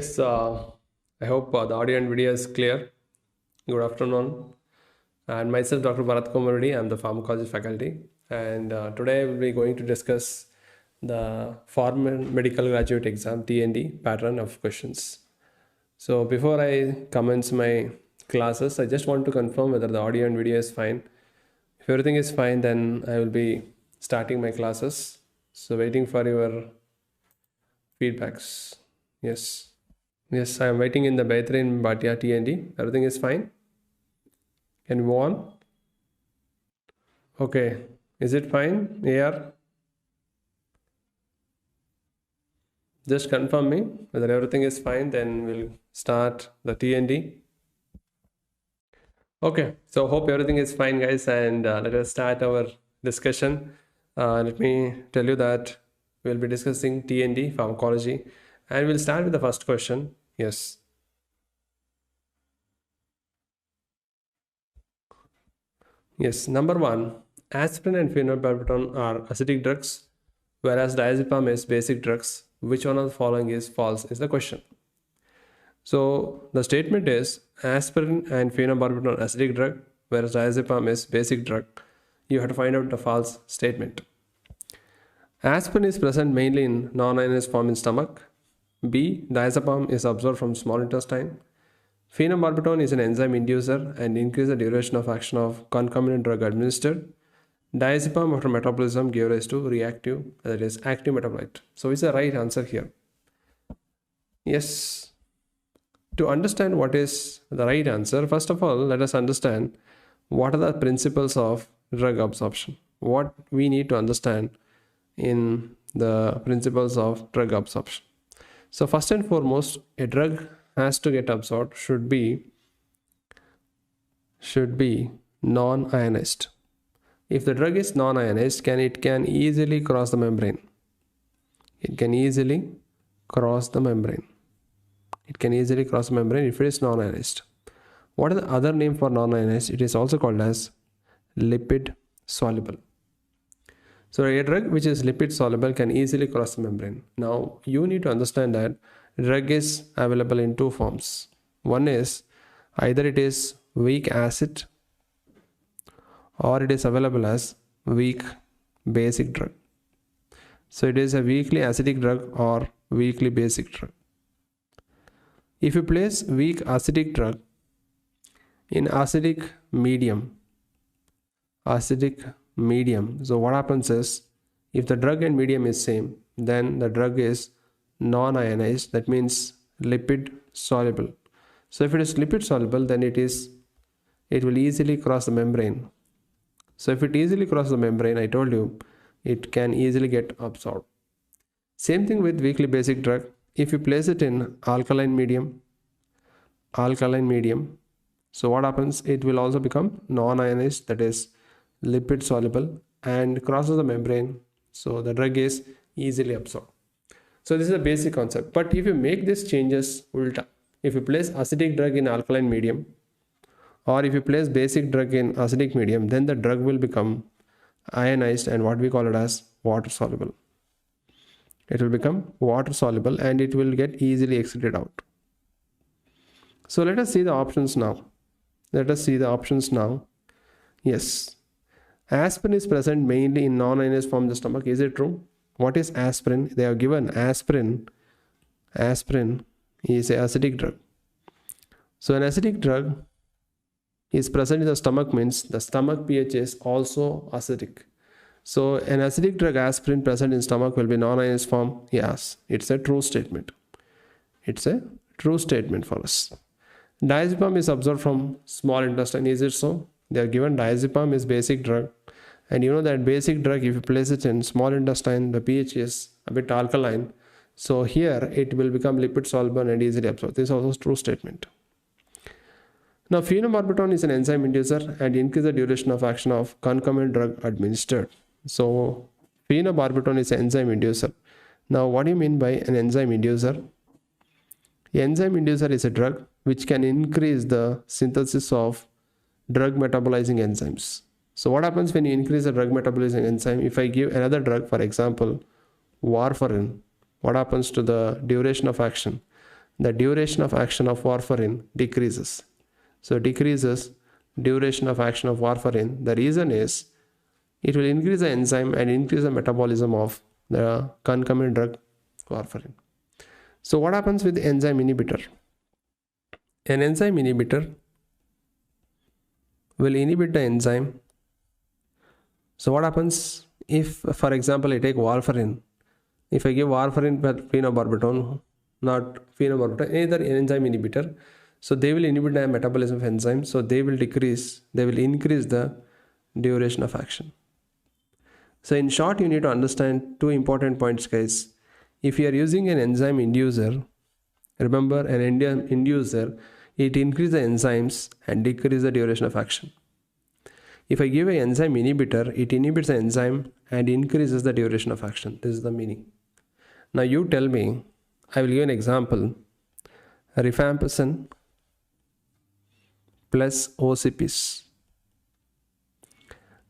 Yes, I hope the audio and video is clear. Good afternoon. And myself, Dr. Bharath Kumar. I'm the pharmacology faculty. And today we'll be going to discuss the Pharma Medical Graduate Exam TND pattern of questions. So before I commence my classes, I just want to confirm whether the audio and video is fine. If everything is fine, then I will be starting my classes. So waiting for your feedbacks. Yes. Yes, I am waiting in the Bhatia TND. Everything is fine. Can we move on? Okay. Is it fine? AR? Just confirm me whether everything is fine. Then we'll start the TND. Okay. So hope everything is fine, guys. And let us start our discussion. Let me tell you that we'll be discussing TND, pharmacology. And we'll start with the first question. Yes. Yes. Number one, aspirin and phenobarbital are acidic drugs, whereas diazepam is basic drugs. Which one of the following is false is the question. So the statement is aspirin and phenobarbital are acidic drug, whereas diazepam is basic drug. You have to find out the false statement. Aspirin is present mainly in non-ionized form in stomach. B. Diazepam is absorbed from small intestine. Phenobarbital is an enzyme inducer and increases the duration of action of concomitant drug administered. Diazepam after metabolism gave rise to reactive, that is active metabolite. So it's the right answer here. Yes. To understand what is the right answer, first of all, let us understand what are the principles of drug absorption. What we need to understand in the principles of drug absorption. So first and foremost, a drug has to get absorbed should be non-ionized. If the drug is non-ionized, it can easily cross the membrane. It can easily cross the membrane. It can easily cross the membrane if it is non-ionized. What is the other name for non-ionized? It is also called as lipid soluble. So a drug which is lipid soluble can easily cross the membrane. Now you need to understand that drug is available in two forms. One is either it is weak acid or it is available as weak basic drug. So it is a weakly acidic drug or weakly basic drug. If you place weak acidic drug in acidic medium, so what happens is, if the drug and medium is same, then the drug is non-ionized, that means lipid soluble. So if it is lipid soluble, then it will easily cross the membrane. So if it easily crosses the membrane, I told you, it can easily get absorbed. Same thing with weakly basic drug. If you place it in alkaline medium, so what happens? It will also become non-ionized, that is lipid soluble, and crosses the membrane, so the drug is easily absorbed. So this is a basic concept. But if you make these changes ulta, if you place acidic drug in alkaline medium or if you place basic drug in acidic medium, then the drug will become ionized and what we call it as water soluble. It will become water soluble and it will get easily excreted out. So let us see the options now. Yes. Aspirin is present mainly in non-ionized form in the stomach. Is it true? What is aspirin? They have given aspirin. Aspirin is an acidic drug. So an acidic drug is present in the stomach means the stomach pH is also acidic. So an acidic drug aspirin present in stomach will be non-ionized form. Yes, it's a true statement. It's a true statement for us. Diazepam is absorbed from small intestine. Is it so? They are given diazepam is basic drug. And you know that basic drug, if you place it in small intestine, the pH is a bit alkaline. So here it will become lipid soluble and easily absorbed. This is also a true statement. Now phenobarbital is an enzyme inducer and increases the duration of action of concomitant drug administered. So phenobarbital is an enzyme inducer. Now what do you mean by an enzyme inducer? The enzyme inducer is a drug which can increase the synthesis of drug metabolizing enzymes. So what happens when you increase the drug metabolizing enzyme? If I give another drug, for example, warfarin, what happens to the duration of action? the duration of action of warfarin decreases. So decreases duration of action of warfarin. The reason is it will increase the enzyme and increase the metabolism of the concomitant drug warfarin. So what happens with the enzyme inhibitor? An enzyme inhibitor will inhibit the enzyme. So what happens if, for example, I take warfarin? If I give warfarin with phenobarbital, not phenobarbital, either enzyme inhibitor, so they will inhibit the metabolism of enzymes. So they will increase the duration of action. So in short, you need to understand two important points, guys. If you are using an enzyme inducer, remember an enzyme inducer, it increases the enzymes and decreases the duration of action. If I give an enzyme inhibitor, it inhibits the enzyme and increases the duration of action. This is the meaning. Now you tell me, I will give an example. Rifampicin plus OCPs.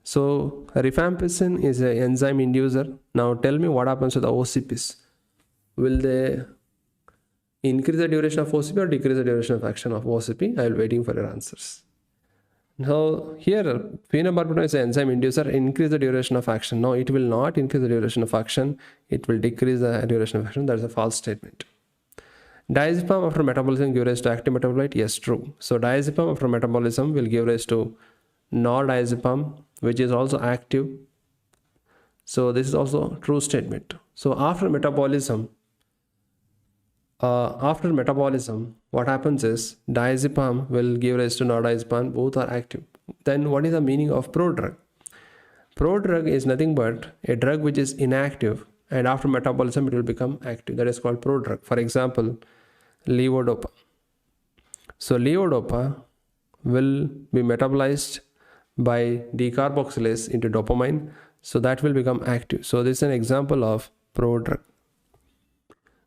So rifampicin is an enzyme inducer. Now tell me what happens to the OCPs. Will they increase the duration of OCP or decrease the duration of action of OCP? I will be waiting for your answers. Now here phenobarbital is an enzyme inducer, increase the duration of action. No, it will not increase the duration of action. It will decrease the duration of action. That is a false statement. Diazepam after metabolism give rise to active metabolite? Yes, true. So diazepam after metabolism will give rise to non-diazepam, which is also active. So this is also a true statement. So after metabolism, what happens is diazepam will give rise to non-diazepam, both are active. Then what is the meaning of prodrug? Prodrug is nothing but a drug which is inactive and after metabolism it will become active. That is called prodrug. For example, levodopa. So levodopa will be metabolized by decarboxylase into dopamine. So that will become active. So this is an example of prodrug.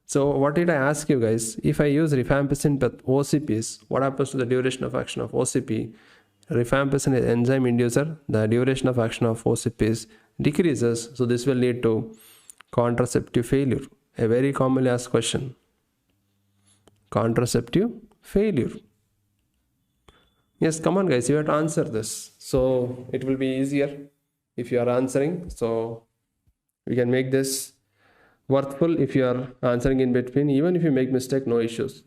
So what did I ask you guys? If I use rifampicin with OCPs, what happens to the duration of action of OCP? Rifampicin is enzyme inducer. The duration of action of OCPs decreases. So this will lead to contraceptive failure. A very commonly asked question. Contraceptive failure. Yes, come on guys, you have to answer this. So it will be easier if you are answering. So we can make this worthful if you are answering in between. Even if you make mistake, no issues.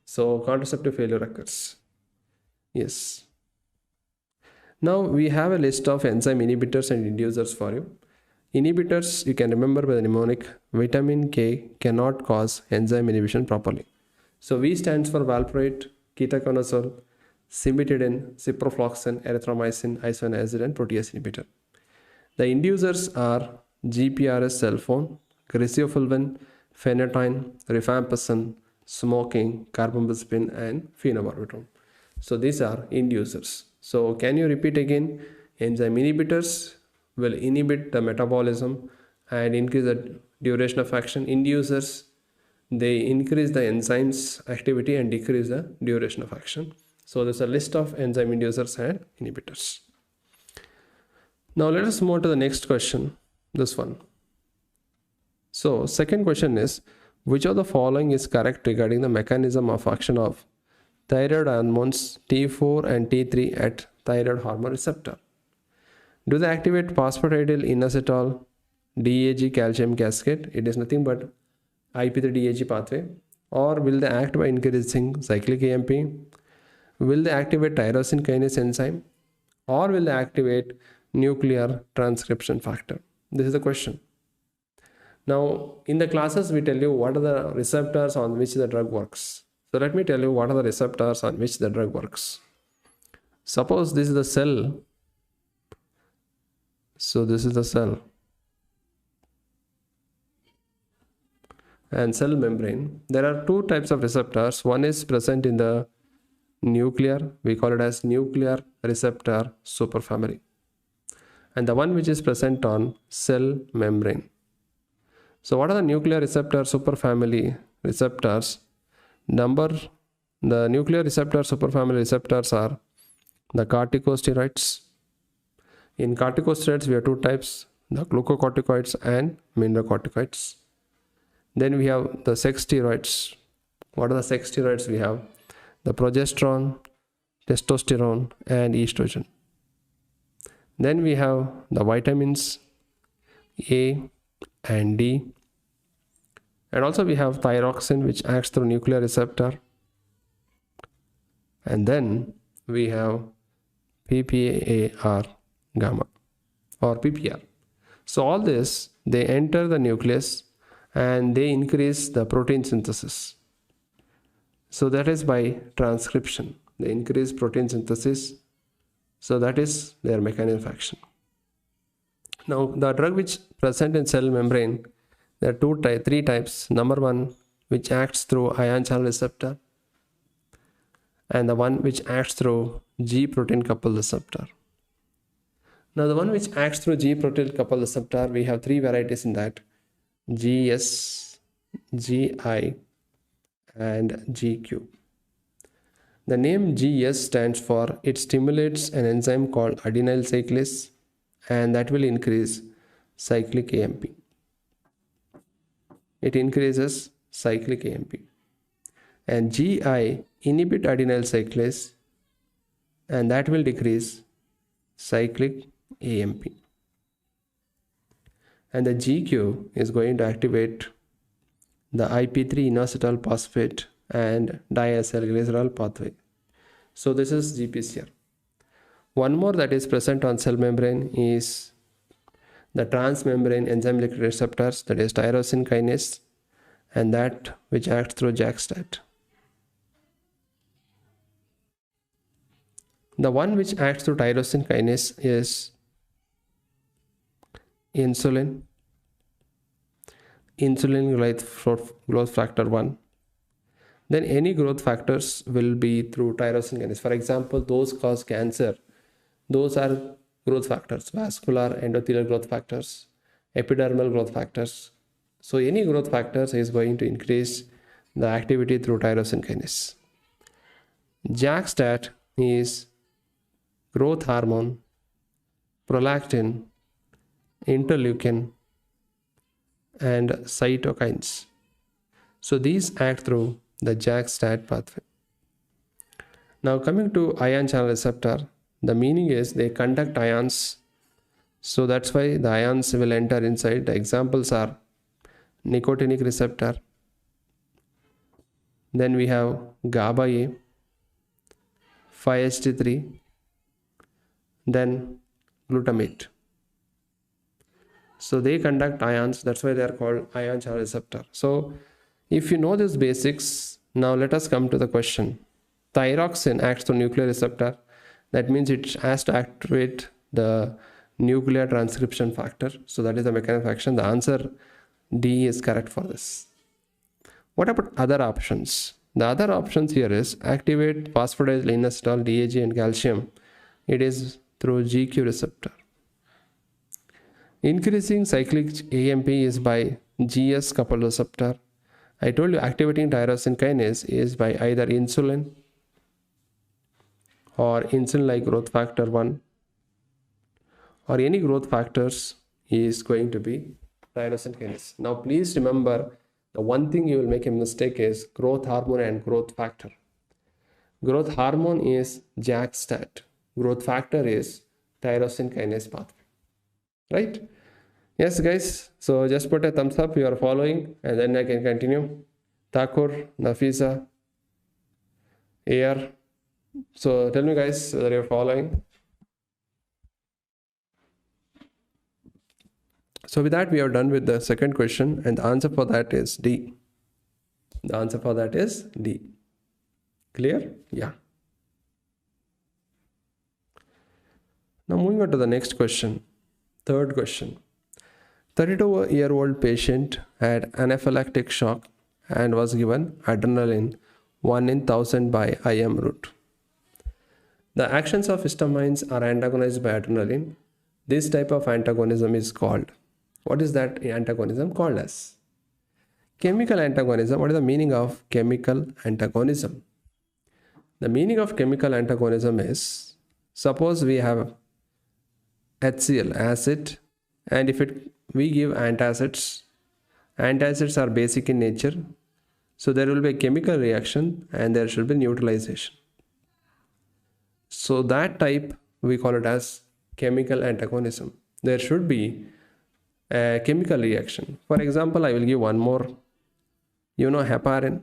So contraceptive failure occurs. Yes. Now we have a list of enzyme inhibitors and inducers for you. Inhibitors, you can remember by the mnemonic, vitamin K cannot cause enzyme inhibition properly. So V stands for valproate, ketoconazole, cimetidine, ciprofloxacin, erythromycin, isoniazid, and protease inhibitor. The inducers are GPRS cell phone, griseofulvin, phenytoin, rifampicin, smoking, carbamazepine, and phenobarbital. So these are inducers. So can you repeat again? Enzyme inhibitors will inhibit the metabolism and increase the duration of action. Inducers, they increase the enzymes activity and decrease the duration of action. So there's a list of enzyme inducers and inhibitors. Now let us move on to the next question, this one. So second question is, which of the following is correct regarding the mechanism of action of thyroid hormones T4 and T3 at thyroid hormone receptor? Do they activate phosphatidyl inositol DAG calcium cascade? It is nothing but IP3 DAG pathway. Or will they act by increasing cyclic AMP? Will they activate tyrosine kinase enzyme? Or will they activate nuclear transcription factor? This is the question. Now in the classes we tell you what are the receptors on which the drug works. So let me tell you what are the receptors on which the drug works. Suppose this is the cell. So this is the cell and cell membrane. There are two types of receptors. One is present in the nuclear, we call it as nuclear receptor superfamily, and the one which is present on cell membrane. So what are the nuclear receptor superfamily receptors? The nuclear receptor superfamily receptors are the corticosteroids. In corticosteroids we have two types, the glucocorticoids and mineralocorticoids. Then we have the sex steroids. What are the sex steroids? We have the progesterone, testosterone, and estrogen. Then we have the vitamins A and D. And also we have thyroxine, which acts through nuclear receptor. And then we have PPAR gamma or PPR. So all this, they enter the nucleus and they increase the protein synthesis. So that is by transcription. They increase protein synthesis. So that is their mechanism of action. Now the drug which present in cell membrane, there are three types. Number one, which acts through ion channel receptor, and the one which acts through G protein coupled receptor. Now the one which acts through G protein coupled receptor, we have three varieties in that: GS, GI, and GQ. The name GS stands for it stimulates an enzyme called adenyl cyclase, and that will increase cyclic AMP. It increases cyclic AMP. And GI inhibit adenyl cyclase, and that will decrease cyclic AMP. And the GQ is going to activate the IP3 inositol phosphate and diacylglycerol pathway. So this is GPCR. One more that is present on cell membrane is the transmembrane enzymatic receptors, that is tyrosine kinase, and that which acts through JAK-STAT. The one which acts through tyrosine kinase is insulin growth factor 1. Then any growth factors will be through tyrosine kinase. For example, those cause cancer, those are growth factors: vascular, endothelial growth factors, epidermal growth factors. So any growth factors is going to increase the activity through tyrosine kinase. JAK-STAT is growth hormone, prolactin, interleukin, and cytokines. So these act through the JAK-STAT pathway. Now coming to ion channel receptor, the meaning is they conduct ions. So that's why the ions will enter inside. The examples are nicotinic receptor. Then we have GABA A, 5-HT3, then glutamate. So they conduct ions, that's why they are called ion channel receptor. So if you know these basics, now let us come to the question. Thyroxine acts through nuclear receptor. That means it has to activate the nuclear transcription factor. So that is the mechanism of action. The answer D is correct for this. What about other options? The other options here is activate phosphodiegyl inositol, DAG, and calcium. It is through GQ receptor. Increasing cyclic AMP is by GS coupled receptor. I told you activating tyrosine kinase is by either insulin or insulin-like growth factor 1, or any growth factors is going to be tyrosine kinase. Now please remember, the one thing you will make a mistake is growth hormone and growth factor. Growth hormone is JAK-STAT. Growth factor is tyrosine kinase pathway. Right? Yes, guys. So just put a thumbs up. You are following, and then I can continue. Thakur, Nafisa, AR. So tell me, guys, whether you're following. So with that, we are done with the second question, and the answer for that is D. The answer for that is D. Clear? Yeah. Now moving on to the next question. Third question. 32-year-old patient had anaphylactic shock and was given adrenaline 1 in 1000 by IM route. The actions of histamines are antagonized by adrenaline. This type of antagonism is called, what is that antagonism called as? Chemical antagonism. What is the meaning of chemical antagonism? The meaning of chemical antagonism is, suppose we have HCl, acid, and if we give antacids, Antacids are basic in nature. So there will be a chemical reaction and there should be neutralization. So that type we call it as chemical antagonism. There should be a chemical reaction. For example, I will give one more. You know heparin.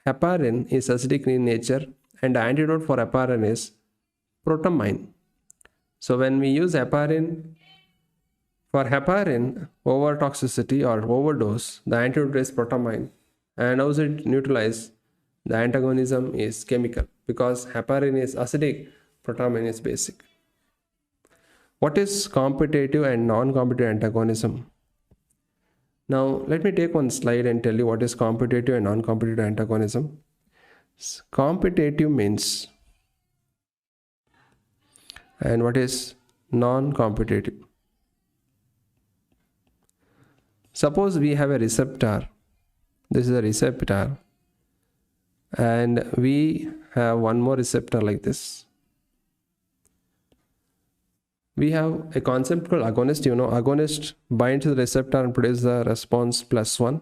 Heparin is acidic in nature and the antidote for heparin is protamine. So when we use heparin, for heparin over toxicity or overdose, the antidote is protamine. And how is it neutralized? The antagonism is chemical because heparin is acidic, protamine is basic. What is competitive and non-competitive antagonism? Now let me take one slide and tell you what is competitive and non-competitive antagonism. Competitive means, and what is non-competitive? Suppose we have a receptor. This is a receptor and we have one more receptor like this. We have a concept called agonist. You know, agonist binds to the receptor and produces the response +1,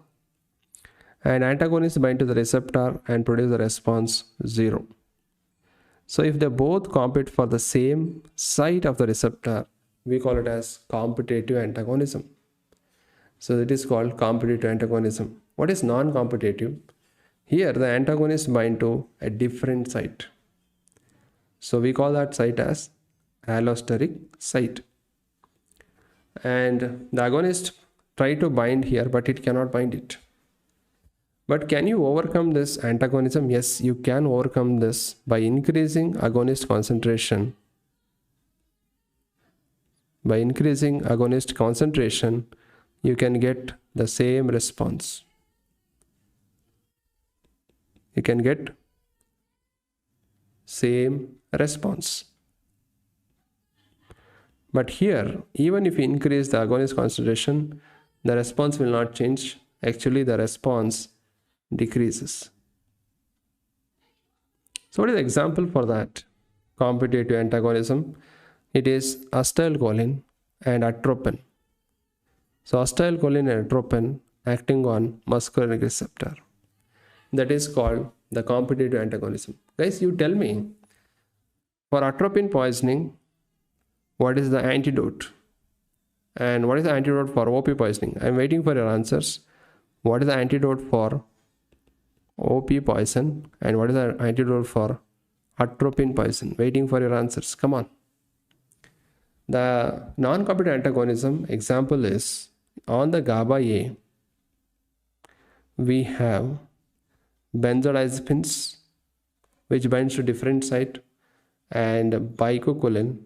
and antagonist bind to the receptor and produce the response 0. So if they both compete for the same site of the receptor, we call it as competitive antagonism. So it is called competitive antagonism. What is non-competitive? Here the antagonists bind to a different site. So we call that site as allosteric site. And the agonist try to bind here, but it cannot bind it. But can you overcome this antagonism? Yes, you can overcome this by increasing agonist concentration. By increasing agonist concentration, you can get the same response. You can get same response. But here, even if you increase the agonist concentration, the response will not change. Actually, the response decreases. So what is the example for that? Competitive antagonism. It is acetylcholine and atropine. So acetylcholine and atropine acting on muscarinic receptor. That is called the competitive antagonism. Guys, you tell me, for atropine poisoning, what is the antidote? And what is the antidote for OP poisoning? I am waiting for your answers. What is the antidote for OP poison? And what is the antidote for atropine poison? Waiting for your answers. Come on. The non-competitive antagonism example is on the GABA A, we have benzodiazepines which binds to different site and bicoculin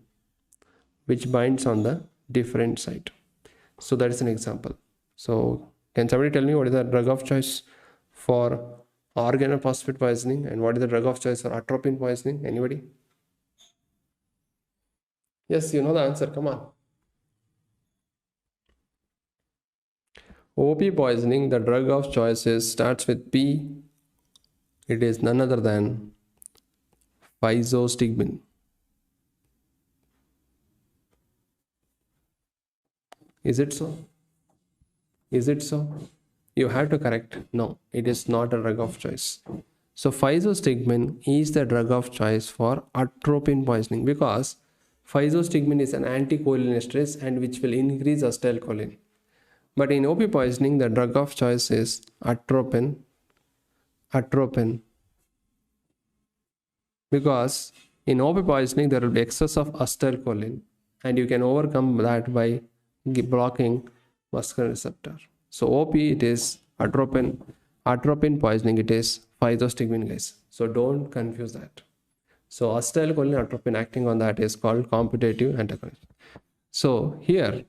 which binds on the different site. So that is an example. So can somebody tell me what is the drug of choice for organophosphate poisoning and what is the drug of choice for atropine poisoning? Anybody? Yes, you know the answer. Come on. OP poisoning, the drug of choice starts with P. It is none other than physostigmine. Is it so? Is it so? You have to correct. No, it is not a drug of choice. So physostigmine is the drug of choice for atropine poisoning because physostigmine is an anticholinesterase and which will increase acetylcholine. But in OP poisoning, the drug of choice is atropine. Because in OP poisoning, there will be excess of acetylcholine and you can overcome that by blocking muscarinic receptor. So OP it is atropine poisoning it is physostigmine, guys. So don't confuse that. So acetylcholine atropine acting on that is called competitive antagonism. So here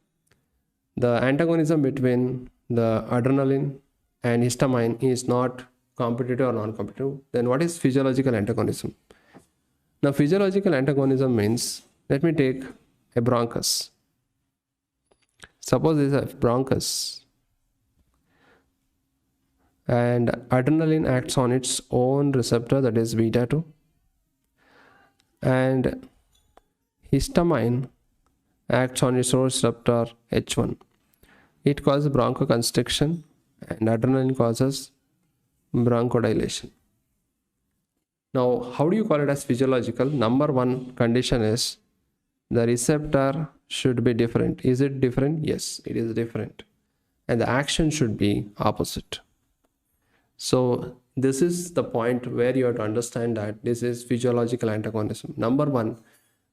the antagonism between the adrenaline and histamine is not competitive or non-competitive. Then what is physiological antagonism? Now physiological antagonism means, let me take a bronchus. Suppose this is a bronchus and adrenaline acts on its own receptor, that is beta 2, and histamine acts on its own receptor H1. It causes bronchoconstriction, and adrenaline causes bronchodilation. Now, how do you call it as physiological? Number one condition is the receptor should be different. Is it different? Yes, it is different. And the action should be opposite. So this is the point where you have to understand that this is physiological antagonism. Number one,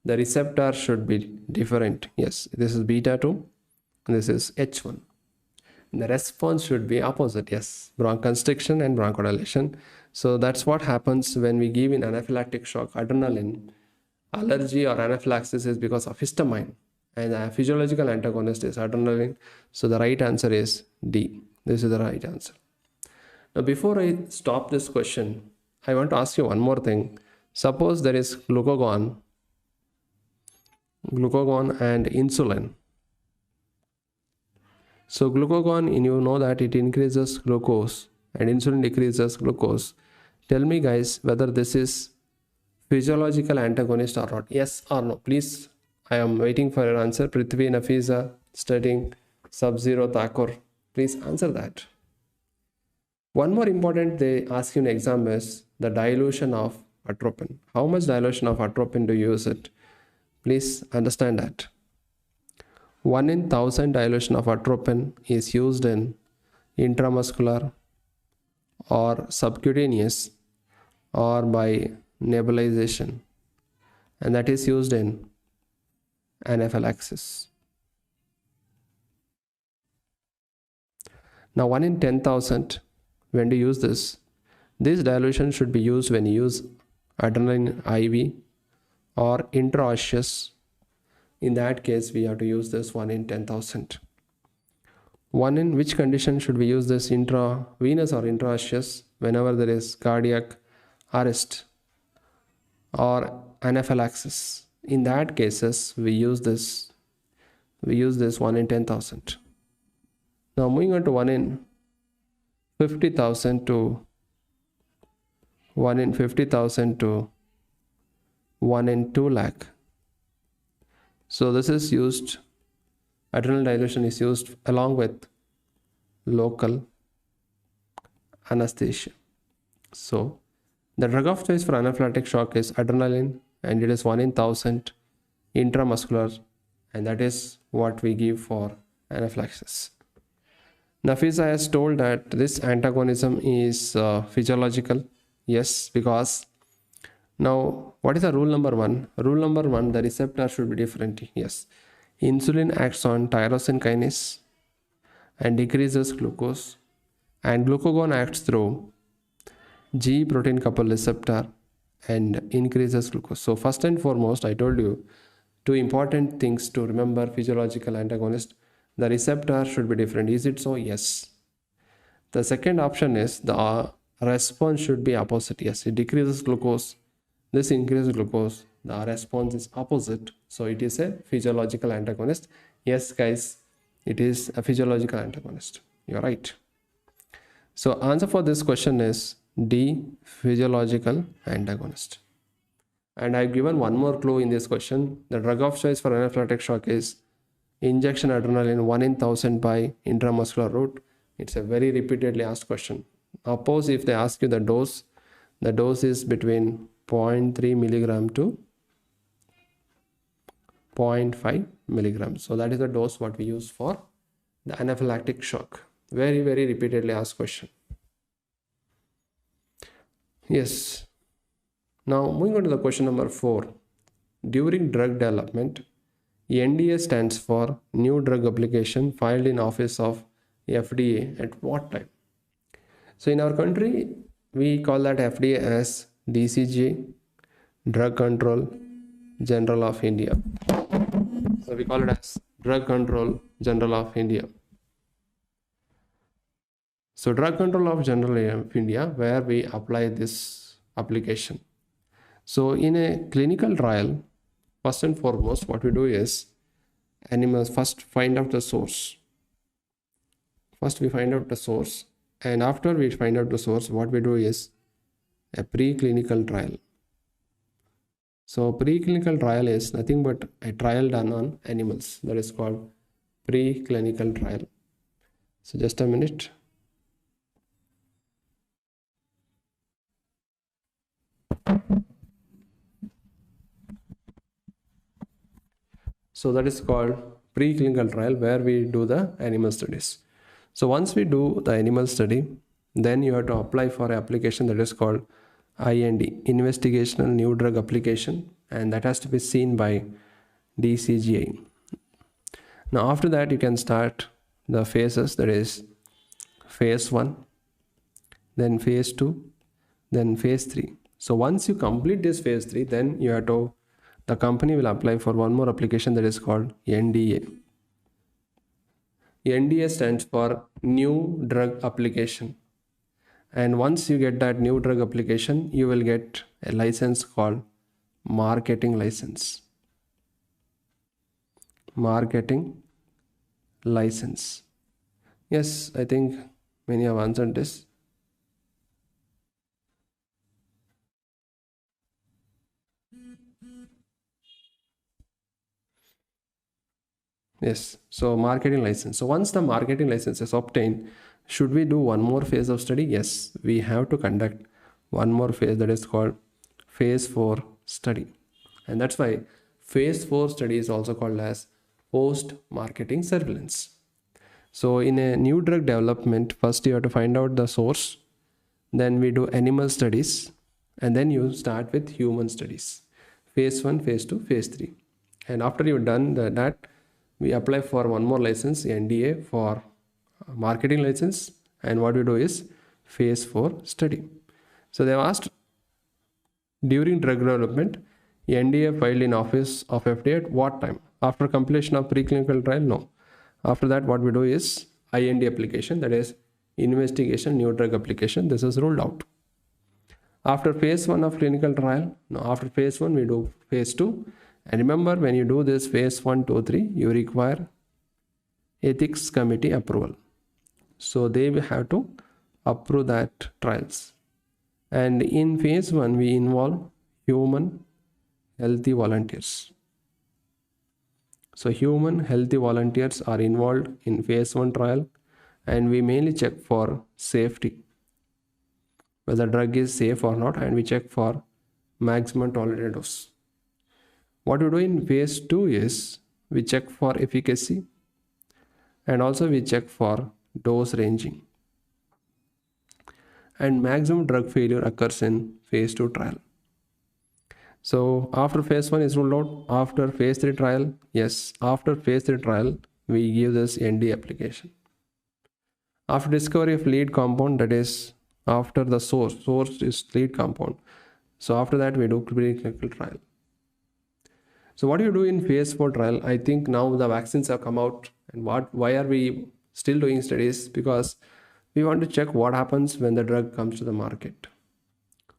the receptor should be different. Yes, this is beta 2, this is H1. And the response should be opposite. Yes, bronchoconstriction and bronchodilation. So that's what happens when we give in anaphylactic shock adrenaline. Allergy or anaphylaxis is because of histamine, and the physiological antagonist is adrenaline. So the right answer is D. This is the right answer. Now, before I stop this question, I want to ask you one more thing. Suppose there is glucagon and insulin. So glucagon, you know that it increases glucose and insulin decreases glucose. Tell me guys whether this is physiological antagonist or not. Yes or no? Please, I am waiting for your answer. Prithvi, Nafisa, studying, Sub-Zero, Thakur. Please answer that. One more important they ask you in exam is the dilution of atropine. How much dilution of atropine do you use it? Please understand that. 1 in 1000 dilution of atropine is used in intramuscular or subcutaneous or by nebulization, and that is used in anaphylaxis. Now 1 in 10,000, when do you use this? This dilution should be used when you use adrenaline IV or intraosseous. In that case, we have to use this 1 in 10,000. 1 in which condition should we use this, intravenous or intraosseous? Whenever there is cardiac arrest or anaphylaxis. In that cases, we use this 1 in 10,000. Now moving on to 1 in 50,000 to 1 in 50,000 to 1 in 2 lakh. So this is used, adrenal dilution is used along with local anesthesia. So the drug of choice for anaphylactic shock is adrenaline, and it is 1 in 1000 intramuscular, and that is what we give for anaphylaxis. Nafisa has told that this antagonism is physiological. Yes, because now what is the rule number one? Rule number one, the receptor should be different. Yes, insulin acts on tyrosine kinase and decreases glucose, and glucagon acts through G protein coupled receptor and increases glucose. So first and foremost, I told you two important things to remember physiological antagonist. The receptor should be different. Is it so? Yes. The second option is the response should be opposite. Yes, it decreases glucose. This increases glucose. The response is opposite. So it is a physiological antagonist. Yes, guys, it is a physiological antagonist. You're right. So answer for this question is D, physiological antagonist. And I've given one more clue in this question. The drug of choice for anaphylactic shock is injection adrenaline 1 in 1000 by intramuscular route. It's a very repeatedly asked question. Suppose if they ask you the dose is between 0.3 milligram to 0.5 milligrams. So that is the dose what we use for the anaphylactic shock. Very, very repeatedly asked question. Yes. Now moving on to the question number 4. During drug development, NDA stands for New Drug Application filed in office of FDA at what time? So in our country, we call that FDA as DCGI, Drug Control General of India. So we call it as Drug Control General of India. So Drug Control of General of India, where we apply this application. So in a clinical trial, first and foremost, what we do is animals first find out the source. First we find out the source, and after we find out the source, what we do is a preclinical trial. So preclinical trial is nothing but a trial done on animals. That is called preclinical trial. So just a minute. So that is called preclinical trial, where we do the animal studies. So once we do the animal study, then you have to apply for an application that is called IND, Investigational New Drug Application, and that has to be seen by DCGI. Now after that, you can start the phases, that is phase 1, then phase 2, then phase 3. So once you complete this phase 3, then you have to, the company will apply for one more application that is called NDA. NDA stands for New Drug Application. And once you get that new drug application, you will get a license called marketing license. Marketing license. Yes, I think many have answered this. Yes, so marketing license. So once the marketing license is obtained, should we do one more phase of study? Yes, we have to conduct one more phase, that is called phase 4 study. And that's why phase 4 study is also called as post-marketing surveillance. So in a new drug development, first you have to find out the source, then we do animal studies, and then you start with human studies. Phase 1, phase 2, phase 3. And after you've done that, we apply for one more license, NDA, for marketing license, and what we do is phase 4 study. So they have asked, during drug development, NDA filed in office of FDA at what time? After completion of preclinical trial? No. After that, what we do is IND application, that is investigation new drug application. This is ruled out. After phase 1 of clinical trial, no, after phase 1 we do phase 2. And remember, when you do this phase 1, 2, 3, you require ethics committee approval. So they will have to approve that trials. And in phase 1, we involve human healthy volunteers. So human healthy volunteers are involved in phase 1 trial, and we mainly check for safety, whether drug is safe or not, and we check for maximum tolerated dose. What we do in phase 2 is we check for efficacy, and also we check for dose ranging. And maximum drug failure occurs in phase 2 trial. So after phase 1 is ruled out, after phase 3 trial, yes, after phase 3 trial, we give this ND application. After discovery of lead compound, that is after the source is lead compound. So after that, we do preclinical trial. So what do you do in phase 4 trial? I think now the vaccines have come out, and why are we still doing studies? Because we want to check what happens when the drug comes to the market.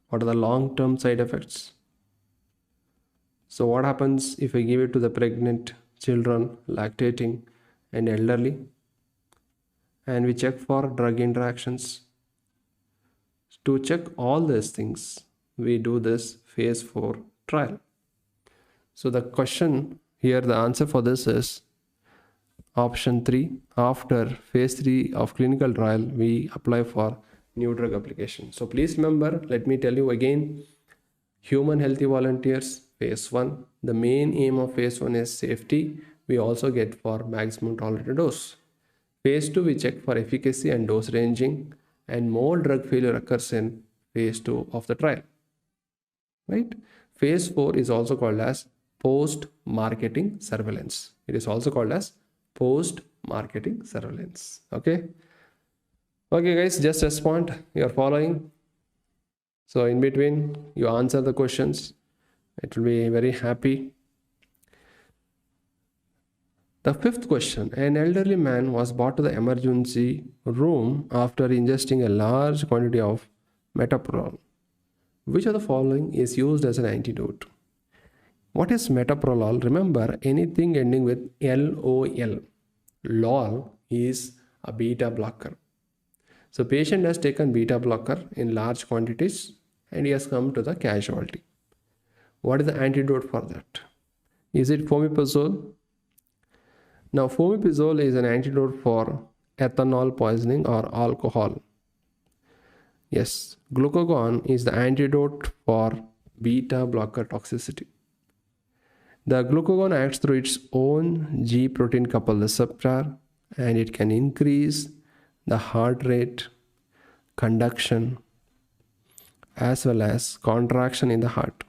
What are the long-term side effects? So what happens if I give it to the pregnant, children, lactating, and elderly? And we check for drug interactions. To check all these things, we do this phase 4 trial. So the question here, the answer for this is option 3. After phase 3 of clinical trial, we apply for new drug application. So please remember, let me tell you again, human healthy volunteers, phase 1. The main aim of phase 1 is safety. We also get for maximum tolerated dose. Phase 2, we check for efficacy and dose ranging, and more drug failure occurs in phase 2 of the trial. Right? Phase 4 is also called as post-marketing surveillance. It is also called as post-marketing surveillance. Okay. Okay, guys, just respond. You're following. So in between, you answer the questions. It will be very happy. The 5th question. An elderly man was brought to the emergency room after ingesting a large quantity of metoprolol. Which of the following is used as an antidote? What is metoprolol? Remember, anything ending with LOL. LOL is a beta blocker. So patient has taken beta blocker in large quantities and he has come to the casualty. What is the antidote for that? Is it fomepizole? Now fomepizole is an antidote for ethanol poisoning or alcohol? Yes, glucagon is the antidote for beta blocker toxicity. The glucagon acts through its own G protein coupled receptor, and it can increase the heart rate, conduction, as well as contraction in the heart.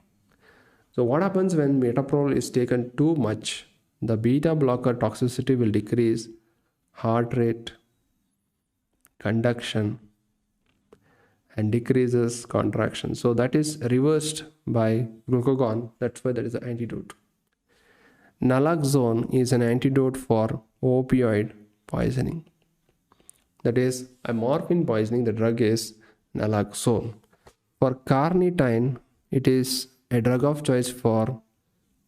So what happens when metoprolol is taken too much? The beta blocker toxicity will decrease heart rate, conduction, and decreases contraction. So that is reversed by glucagon. That's why there is an antidote. Naloxone is an antidote for opioid poisoning. That is a morphine poisoning. The drug is naloxone. For carnitine, it is a drug of choice for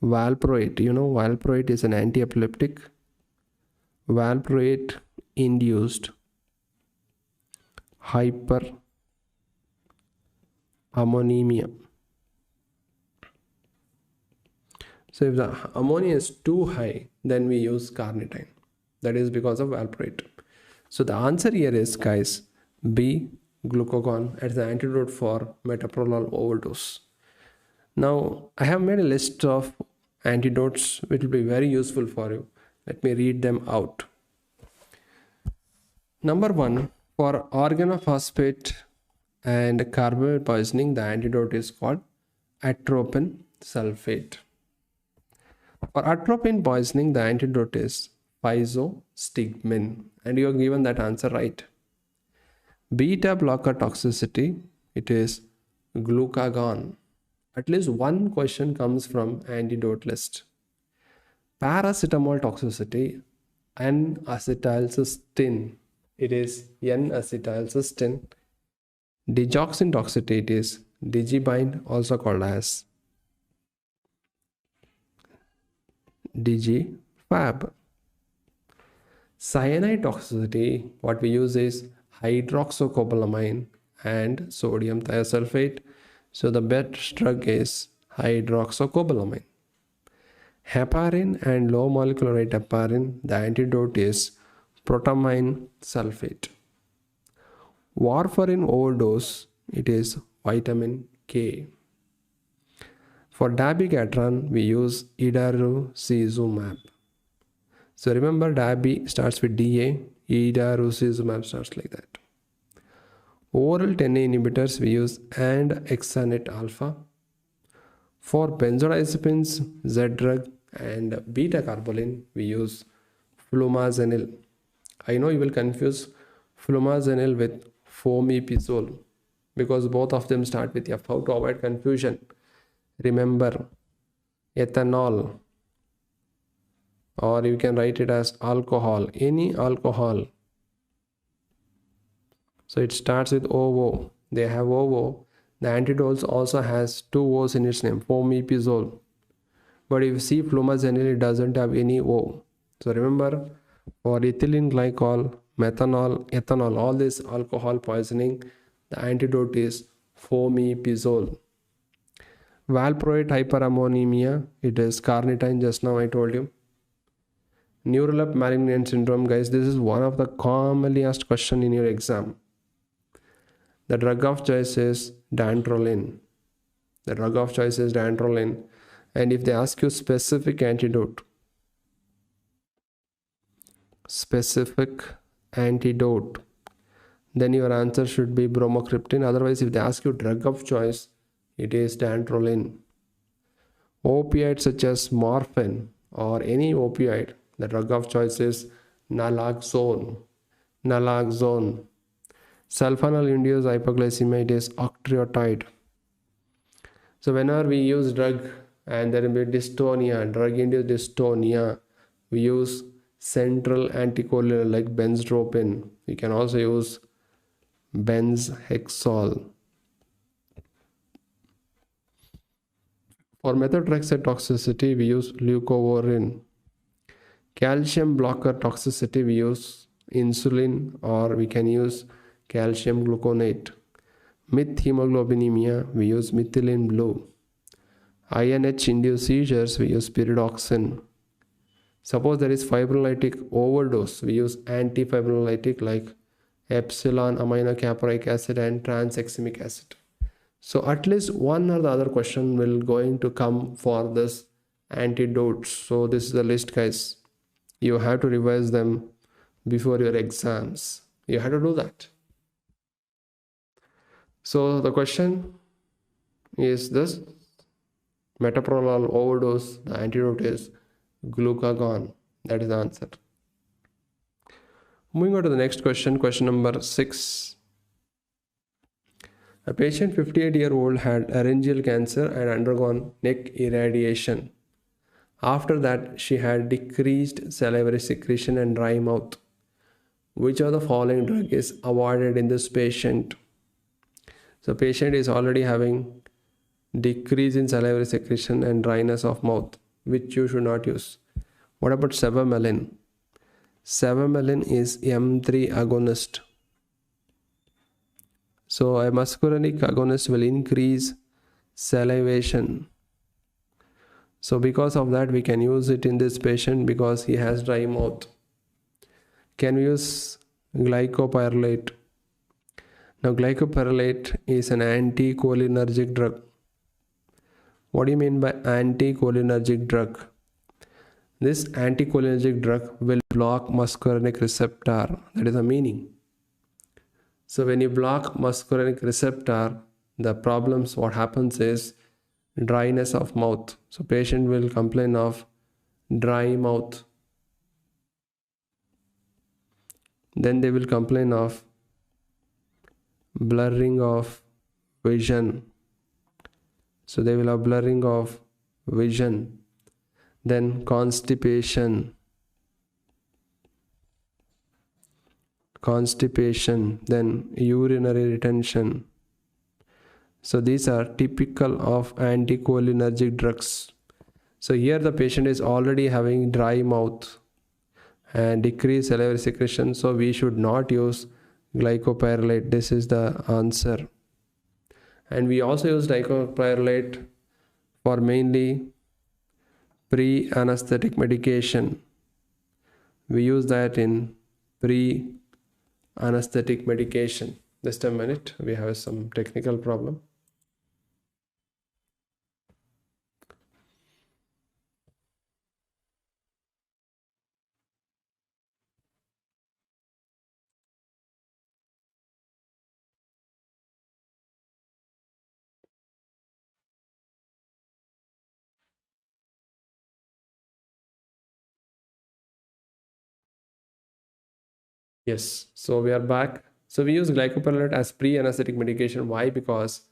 valproate. You know, valproate is an anti-epileptic. Valproate induced hyperammonemia. So if the ammonia is too high, then we use carnitine. That is because of valproate. So the answer here is, guys, B, glucagon as the antidote for metoprolol overdose. Now, I have made a list of antidotes which will be very useful for you. Let me read them out. Number 1, for organophosphate and carbamide poisoning, the antidote is called atropine sulfate. For atropine poisoning, the antidote is physostigmine, and you are given that answer right. Beta blocker toxicity, it is glucagon. At least one question comes from antidote list. Paracetamol toxicity, N-acetylcysteine, it is N-acetylcysteine. Digoxin toxicity, it is digibind, also called as digifab. Cyanide toxicity, what we use is hydroxycobalamin and sodium thiosulfate. So the best drug is hydroxycobalamin. Heparin and low molecular weight heparin, the antidote is protamine sulfate. Warfarin overdose, it is vitamin K. For dabigatran, we use idarucizumab. So remember, dabi starts with DA, idarucizumab starts like that. Oral 10A inhibitors, we use andexanet alpha. For benzodiazepines, Z-drug and beta-carbolin, we use flumazenil. I know you will confuse flumazenil with fomepizole because both of them start with F. How to avoid confusion? Remember, ethanol, or you can write it as alcohol, any alcohol. So it starts with OO. They have OO. The antidotes also has two O's in its name, fomepizole. But if you see flumazenil, it doesn't have any O. So remember, for ethylene glycol, methanol, ethanol, all this alcohol poisoning, the antidote is fomepizole. Valproate hyperammonemia, it is carnitine, just now I told you. Neural malignant syndrome, guys, this is one of the commonly asked question in your exam. The drug of choice is dantrolene. The drug of choice is dantrolene. And if they ask you specific antidote, then your answer should be bromocriptine. Otherwise, if they ask you drug of choice, it is dantrolene. Opioids such as morphine or any opioid, the drug of choice is naloxone. Sulfonyl-induced hypoglycemia, it is octreotide. So whenever we use drug and there will be dystonia, drug-induced dystonia, we use central anticholinergic like benztropine. We can also use benzhexol. For methotrexate toxicity, we use leucovorin. Calcium blocker toxicity, we use insulin, or we can use calcium gluconate. Methemoglobinemia, we use methylene blue. INH induced seizures, we use pyridoxine. Suppose there is fibrinolytic overdose, we use antifibrinolytic like epsilon aminocaproic acid and tranexamic acid. So at least one or the other question will going to come for this antidotes. So this is the list, guys. You have to revise them before your exams. You have to do that. So the question is this: metoprolol overdose, the antidote is glucagon. That is the answer. Moving on to the next question, question number 6. A patient 58-year-old had laryngeal cancer and undergone neck irradiation. After that, she had decreased salivary secretion and dry mouth. Which of the following drug is avoided in this patient? So patient is already having decrease in salivary secretion and dryness of mouth, which you should not use. What about cevamelin? Cevamelin is M3 agonist. So a muscarinic agonist will increase salivation. So because of that, we can use it in this patient because he has dry mouth. Can we use glycopyrrolate? Now glycopyrrolate is an anticholinergic drug. What do you mean by anticholinergic drug? This anticholinergic drug will block muscarinic receptor. That is the meaning. So when you block muscarinic receptor, the problems, what happens is dryness of mouth. So patient will complain of dry mouth. Then they will complain of blurring of vision. So they will have blurring of vision. Then constipation, then urinary retention. So these are typical of anticholinergic drugs. So here the patient is already having dry mouth and decreased salivary secretion, so we should not use glycopyrrolate. This is the answer. And we also use glycopyrrolate for mainly pre-anesthetic medication. We use that in pre-anesthetic medication. Just a minute, we have some technical problem. Yes, so we are back. So we use glycopyrrolate as pre-anesthetic medication. Why? Because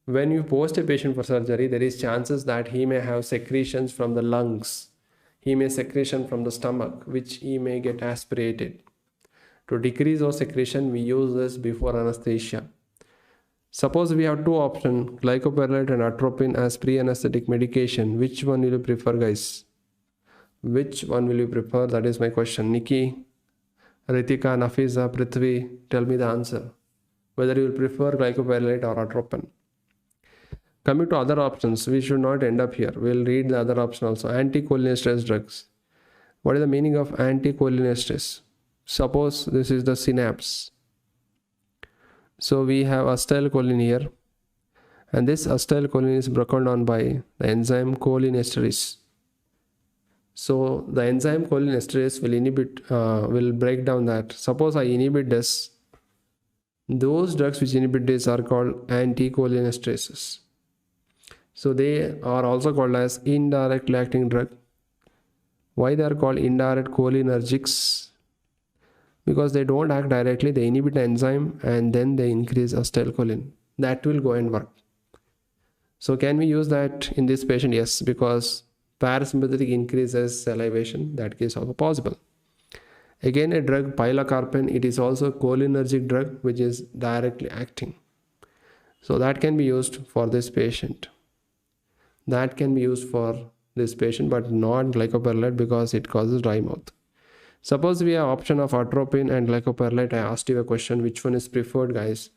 when you post a patient for surgery, there is chances that he may have secretions from the lungs. He may secretion from the stomach, which he may get aspirated. To decrease those secretion, we use this before anesthesia. Suppose we have two options, glycopyrrolate and atropine as pre-anesthetic medication. Which one will you prefer, guys? Which one will you prefer? That is my question. Nikki, Ritika, Nafiza, Prithvi, tell me the answer. Whether you will prefer glycopyrrolate or atropine. Coming to other options, we should not end up here. We will read the other option also. Anticholinesterase drugs. What is the meaning of anticholinesterase? Suppose this is the synapse. So we have acetylcholine here. And this acetylcholine is broken down by the enzyme cholinesterase. So the enzyme cholinesterase will break down that. Suppose I inhibit this. Those drugs which inhibit this are called anticholinesterases. So they are also called as indirectly acting drug. Why they are called indirect cholinergics? Because they don't act directly, they inhibit the enzyme and then they increase acetylcholine. That will go and work. So can we use that in this patient? Yes, because parasympathetic increases salivation. That is also possible. Again, a drug pilocarpine, it is also a cholinergic drug which is directly acting. So that can be used for this patient. That can be used for this patient, but not glycopyrrolate because it causes dry mouth. Suppose we have option of atropine and glycopyrrolate. I asked you a question, which one is preferred, guys?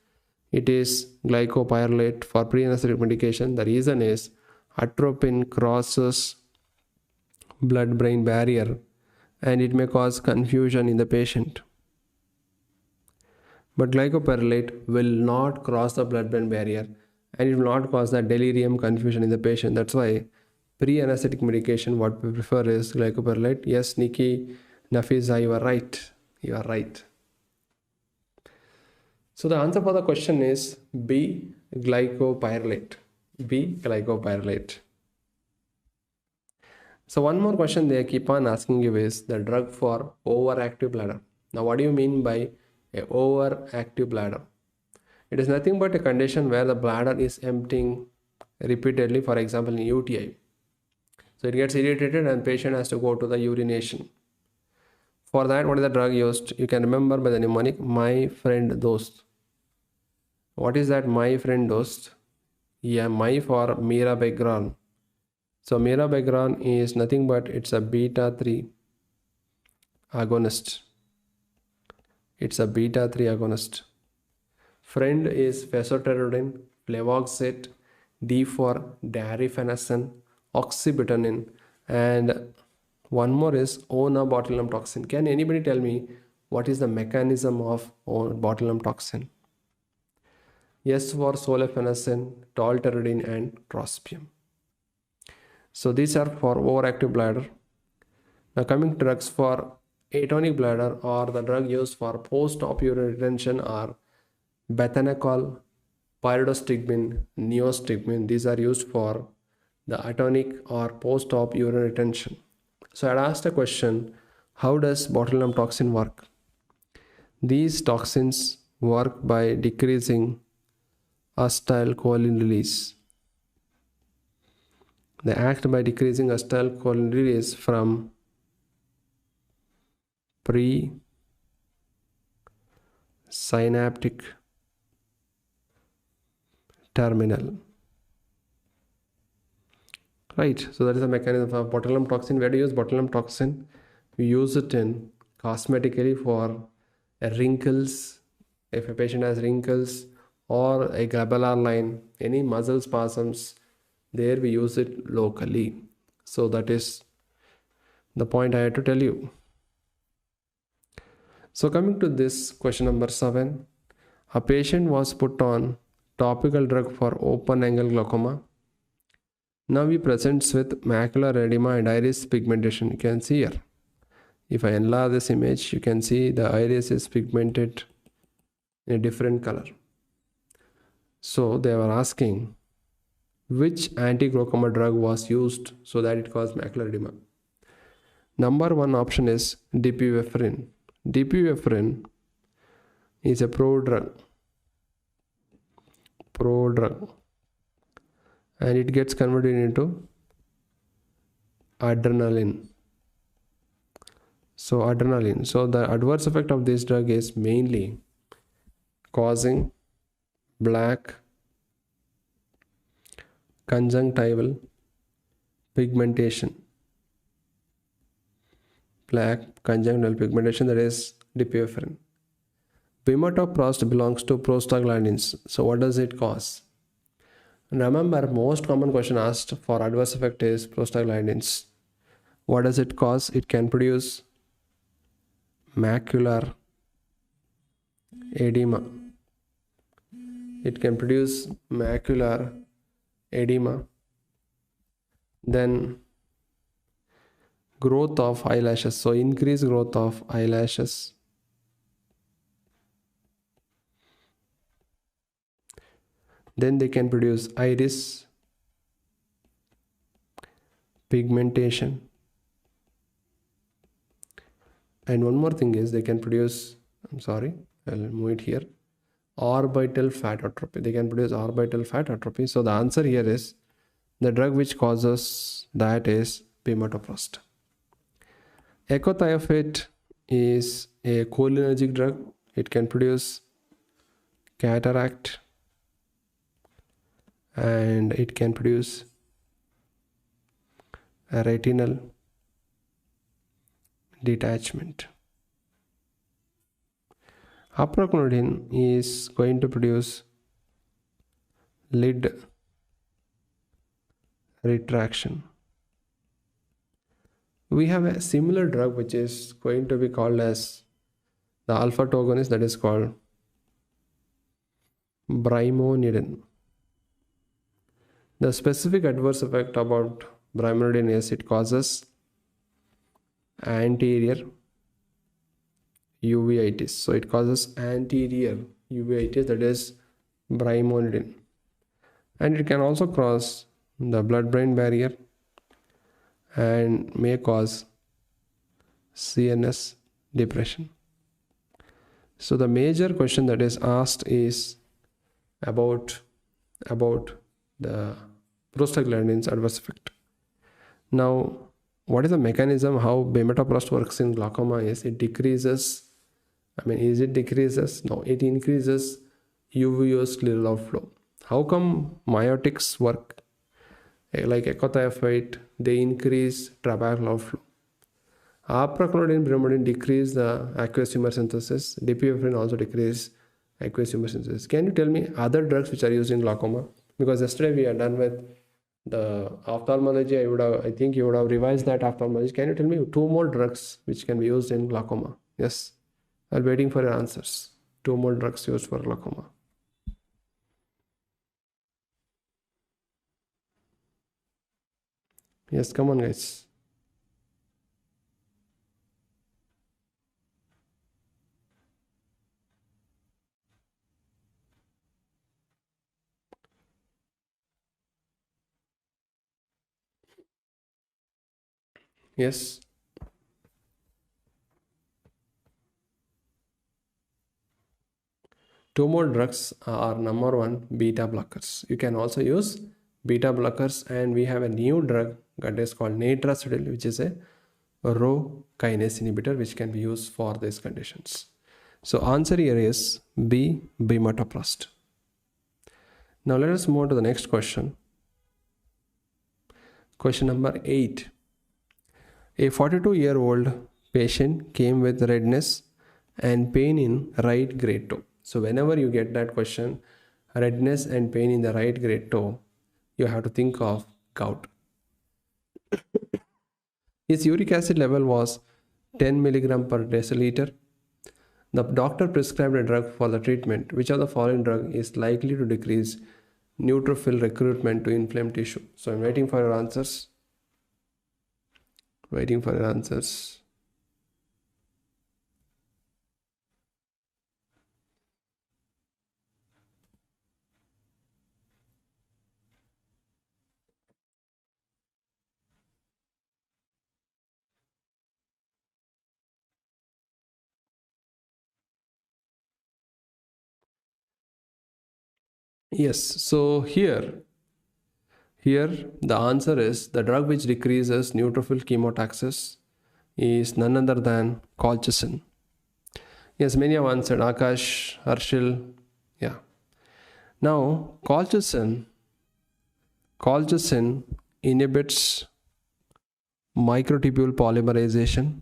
It is glycopyrrolate for pre-anesthetic medication. The reason is atropine crosses blood-brain barrier and it may cause confusion in the patient. But glycopyrrolate will not cross the blood-brain barrier and it will not cause that delirium confusion in the patient. That's why pre-anesthetic medication, what we prefer is glycopyrrolate. Yes, Nikki, Nafisa, you are right. You are right. So the answer for the question is B, glycopyrrolate. B, glycopyrrolate. So one more question they keep on asking you is the drug for overactive bladder. Now what do you mean by a overactive bladder? It is nothing but a condition where the bladder is emptying repeatedly, for example in UTI. So it gets irritated and patient has to go to the urination. For that, what is the drug used? You can remember by the mnemonic my friend dose. What is that my friend dose? Yeah, my for mirabegron. So mirabegron is nothing but it's a beta 3 agonist. It's a beta 3 agonist. Friend is fesoterodine, flevoxate, D for darifenacin, oxybutynin, and one more is onabotulinum toxin. Can anybody tell me what is the mechanism of botulinum toxin? Yes for solifenacin, tolterodine, and trospium. So these are for overactive bladder. Now coming to drugs for atonic bladder or the drug used for post-op urine retention are bethanechol, pyridostigmine, neostigmine. These are used for the atonic or post-op urine retention. So I had asked a question, how does botulinum toxin work? These toxins work by decreasing acetylcholine release. They act by decreasing acetylcholine release from pre-synaptic terminal. Right, so that is the mechanism of botulinum toxin. Where do you use botulinum toxin? We use it in cosmetically for wrinkles, if a patient has wrinkles, or a glabellar line, any muscle spasms, there we use it locally. So that is the point I had to tell you. So coming to this question number 7, a patient was put on topical drug for open angle glaucoma. Now he presents with macular edema and iris pigmentation. You can see here. If I enlarge this image, you can see the iris is pigmented in a different color. So they were asking which anti-glaucoma drug was used so that it caused macular edema. Number 1 option is dbephrine. Dbephrine is a prodrug, and it gets converted into adrenaline. So adrenaline. So the adverse effect of this drug is mainly causing black conjunctival pigmentation. Black conjunctival pigmentation, that is dbephrine. Bimatoprost belongs to prostaglandins. So what does it cause? And remember, most common question asked for adverse effect is prostaglandins. What does it cause? It can produce macular edema. It can produce macular edema. Then growth of eyelashes. So increased growth of eyelashes. Then they can produce iris pigmentation. And one more thing is they can produce, I'll move it here, orbital fat atrophy. They can produce orbital fat atrophy. So the answer here is the drug which causes that is bimatoprost. Ecothiopate is a cholinergic drug. It can produce cataract and it can produce a retinal detachment. Aproclonidine is going to produce lid retraction. We have a similar drug which is going to be called as the alpha antagonist, that is called brimonidine. The specific adverse effect about brimonidine is it causes anterior uveitis. So it causes anterior uveitis, that is brimonidine. And it can also cross the blood-brain barrier and may cause CNS depression. So the major question that is asked is about the prostaglandins adverse effect. Now, what is the mechanism how bimatoprost works in glaucoma is it decreases, it decreases? No, it increases uveoscleral outflow. How come miotics work? Like ecothiophyte, they increase trabecular outflow. Aprachloride, bromidine decrease the aqueous humor synthesis. Dbmci also decrease aqueous humor synthesis. Can you tell me other drugs which are used in glaucoma? Because yesterday we are done with the ophthalmology. I think you would have revised that ophthalmology. Can you tell me 2 more drugs which can be used in glaucoma? Yes, I'm waiting for your answers. 2 more drugs used for glaucoma. Yes, come on guys. Yes. Two more drugs are number 1, beta blockers. You can also use beta blockers, and we have a new drug that is called natracidil, which is a Rho kinase inhibitor, which can be used for these conditions. So answer here is B, bimatoprost. Now let us move to the next question. Question number 8. A 42-year-old patient came with redness and pain in right great toe. So whenever you get that question, redness and pain in the right great toe, you have to think of gout. His uric acid level was 10 milligram per deciliter. The doctor prescribed a drug for the treatment. Which of the following drug is likely to decrease neutrophil recruitment to inflamed tissue? So I'm waiting for your answers. Waiting for your answers. Yes, so here the answer is the drug which decreases neutrophil chemotaxis is none other than colchicine. Yes, many have answered. Akash, Harshil, yeah. Now colchicine inhibits microtubule polymerization,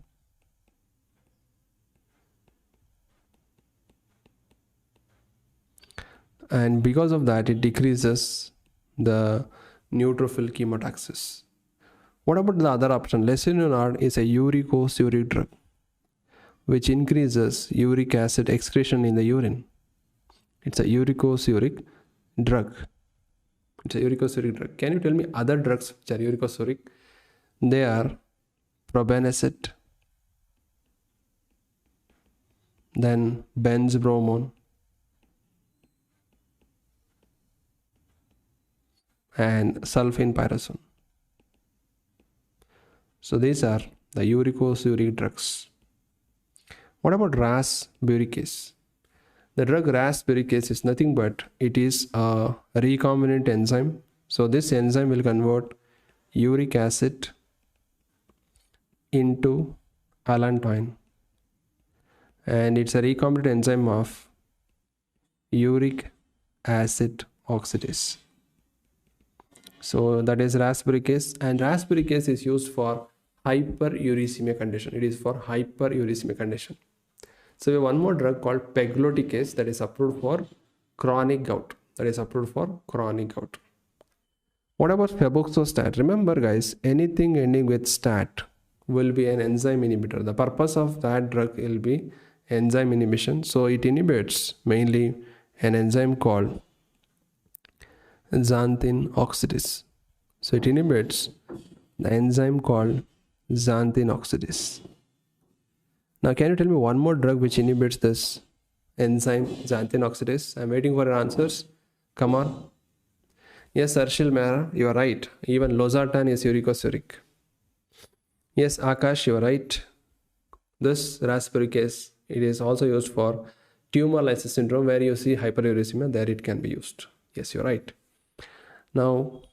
and because of that it decreases the neutrophil chemotaxis. What about the other option? Lesinurad is a uricosuric drug which increases uric acid excretion in the urine. It's a uricosuric drug. Can you tell me other drugs which are uricosuric? They are probenecid, then benzbromone, and sulfenpyrazone. So these are the uricosuric drugs. What about rasburicase? The drug rasburicase is nothing but it is a recombinant enzyme. So this enzyme will convert uric acid into allantoin, and it's a recombinant enzyme of uric acid oxidase. So that is rasburicase, and rasburicase is used for hyperuricemia condition. It is for hyperuricemia condition. So we have one more drug called pegloticase that is approved for chronic gout. What about febuxostat? Remember guys, anything ending with stat will be an enzyme inhibitor. The purpose of that drug will be enzyme inhibition. So it inhibits mainly an enzyme called xanthine oxidase. So it inhibits the enzyme called xanthine oxidase. Now can you tell me one more drug which inhibits this enzyme xanthine oxidase? I'm waiting for your answers. Come on. Yes, Arshil Mehra, you are right. Even losartan is uricosuric. Yes, Akash, you are right. This rasparicase, it is also used for tumor lysis syndrome where you see hyperuricemia. There it can be used. Yes, you're right. Now,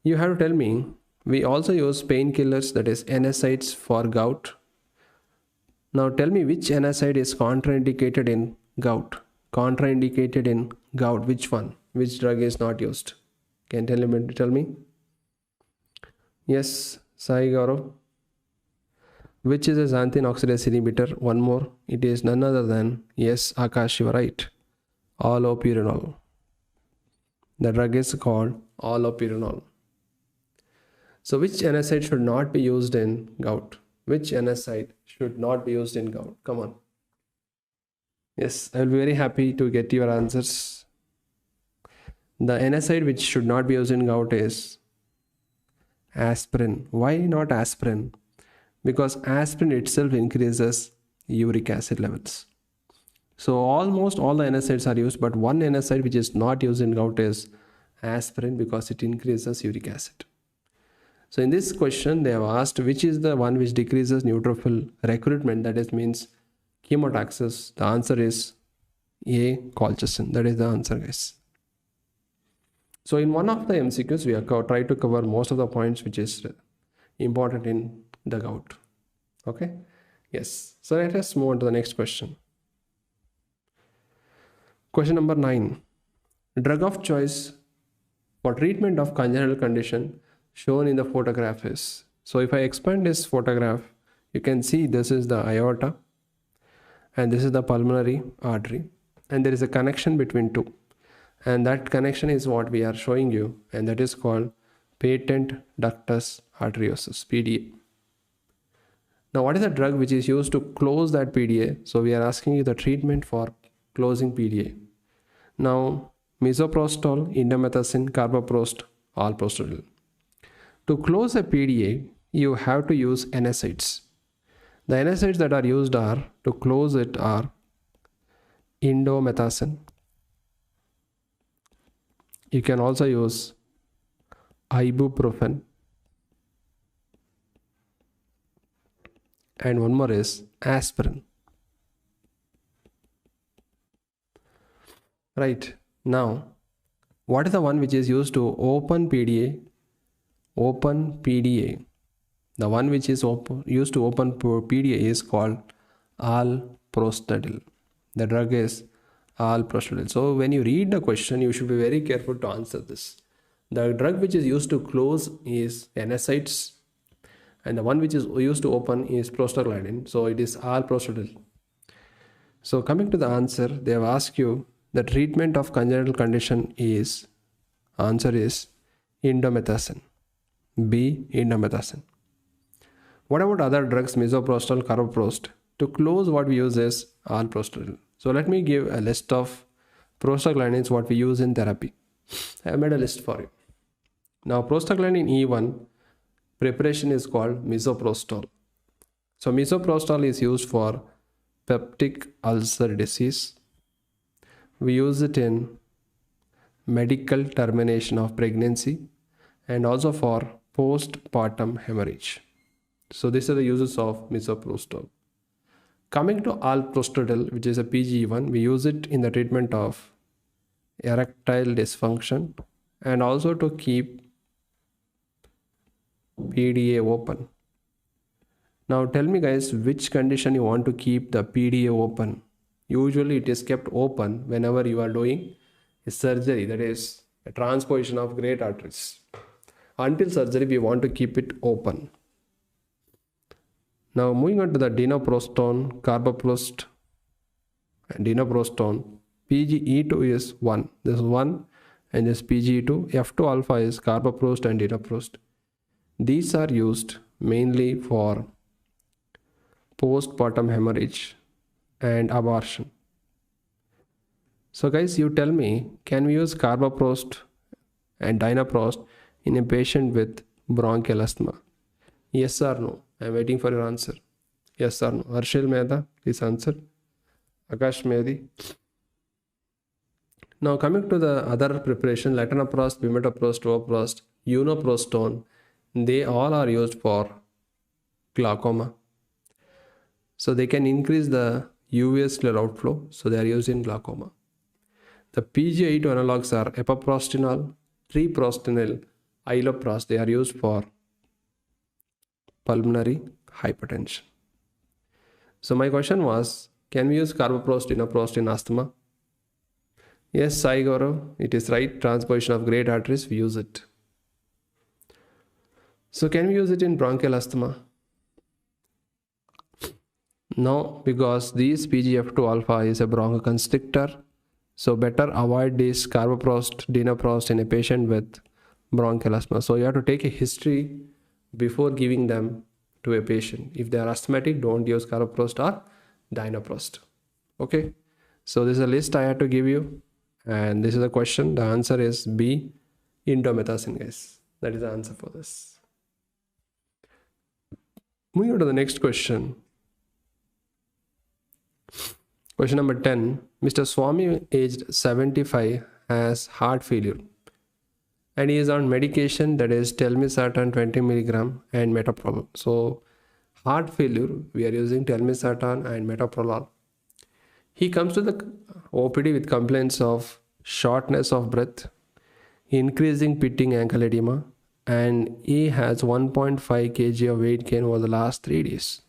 you have to tell me, we also use painkillers, that is NSAIDs for gout. Now tell me which NSAID is contraindicated in gout. Contraindicated in gout, which one? Which drug is not used? Can you tell me? Yes, Sai Gaurav. Which is a xanthine oxidase inhibitor? One more. It is none other than, yes, Akash, you are right, allopurinol. The drug is called allopurinol. So which NSAID should not be used in gout? Which NSAID should not be used in gout? Come on. Yes, I will be very happy to get your answers. The NSAID which should not be used in gout is aspirin. Why not aspirin? Because aspirin itself increases uric acid levels. So almost all the NSAIDs are used, but one NSAID which is not used in gout is aspirin because it increases uric acid. So in this question, they have asked which is the one which decreases neutrophil recruitment, that is means chemotaxis. The answer is A, colchicine. That is the answer, guys. So in one of the MCQs, we have tried to cover most of the points which is important in the gout. Okay. Yes. So let us move on to the next question. Question number 9. Drug of choice for treatment of congenital condition shown in the photograph is. So if I expand this photograph, you can see this is the aorta and this is the pulmonary artery, and there is a connection between two, and that connection is what we are showing you, and that is called patent ductus arteriosus, PDA. Now what is the drug which is used to close that PDA? So we are asking you the treatment for closing PDA. Now misoprostol, indomethacin, carbaprost, alprostadil. To close a PDA, you have to use NSAIDs. The NSAIDs that are used are, to close it, are indomethacin. You can also use ibuprofen. And one more is aspirin. Right. Now, what is the one which is used to open PDA? Open PDA. The one which is used to open PDA is called alprostadil. The drug is alprostadil. So when you read the question, you should be very careful to answer this. The drug which is used to close is NSAIDs, and the one which is used to open is prostaglandin. So it is alprostadil. So coming to the answer, they have asked you the treatment of congenital condition is, answer is indomethacin. B, indomethacin. What about other drugs, misoprostol, carbaprost? To close, what we use is alprostadil. So let me give a list of prostaglandins what we use in therapy. I have made a list for you. Now prostaglandin E1 preparation is called misoprostol. So misoprostol is used for peptic ulcer disease. We use it in medical termination of pregnancy and also for postpartum hemorrhage. So these are the uses of misoprostol. Coming to alprostadil, which is a PGE1, we use it in the treatment of erectile dysfunction and also to keep PDA open. Now tell me guys, which condition you want to keep the PDA open? Usually it is kept open whenever you are doing a surgery, that is a transposition of great arteries. Until surgery we want to keep it open. Now moving on to the dinoprostone, carbaprost and dinoprostone. PGE2 is 1. This is 1 and this PGE2. F2 alpha is carbaprost and dinoprost. These are used mainly for postpartum hemorrhage and abortion. So guys, you tell me, can we use carbaprost and dinoprost in a patient with bronchial asthma? Yes or no? I am waiting for your answer. Yes or no? Harshil Mehta, please answer. Akash Mehdi. Now coming to the other preparation, latanoprost, bimetoprost, tovaprost, uniprostone, they all are used for glaucoma. So they can increase the uveicular outflow, so they are used in glaucoma. The PGI2 analogs are epoprostinol, treprostinil, iloprost. They are used for pulmonary hypertension. So my question was, can we use carbaprost, dinoprost in asthma? Yes, Sai Gaurav, it is right. Transposition of great arteries, we use it. So can we use it in bronchial asthma? No, because this PGF2 alpha is a bronchoconstrictor. So better avoid this carbaprost, dinoprost in a patient with bronchial asthma. So you have to take a history before giving them to a patient. If they are asthmatic, don't use carbaprost or dinoprost. Okay. So this is a list I had to give you. And this is the question. The answer is B, indomethacin, guys. That is the answer for this. Moving on to the next question. Question number 10. Mr. Swami, aged 75, has heart failure. And he is on medication, that is telmisartan 20 milligram and metoprolol. So heart failure, we are using telmisartan and metoprolol. He comes to the OPD with complaints of shortness of breath, increasing pitting ankle edema, and he has 1.5 kg of weight gain over the last 3 days.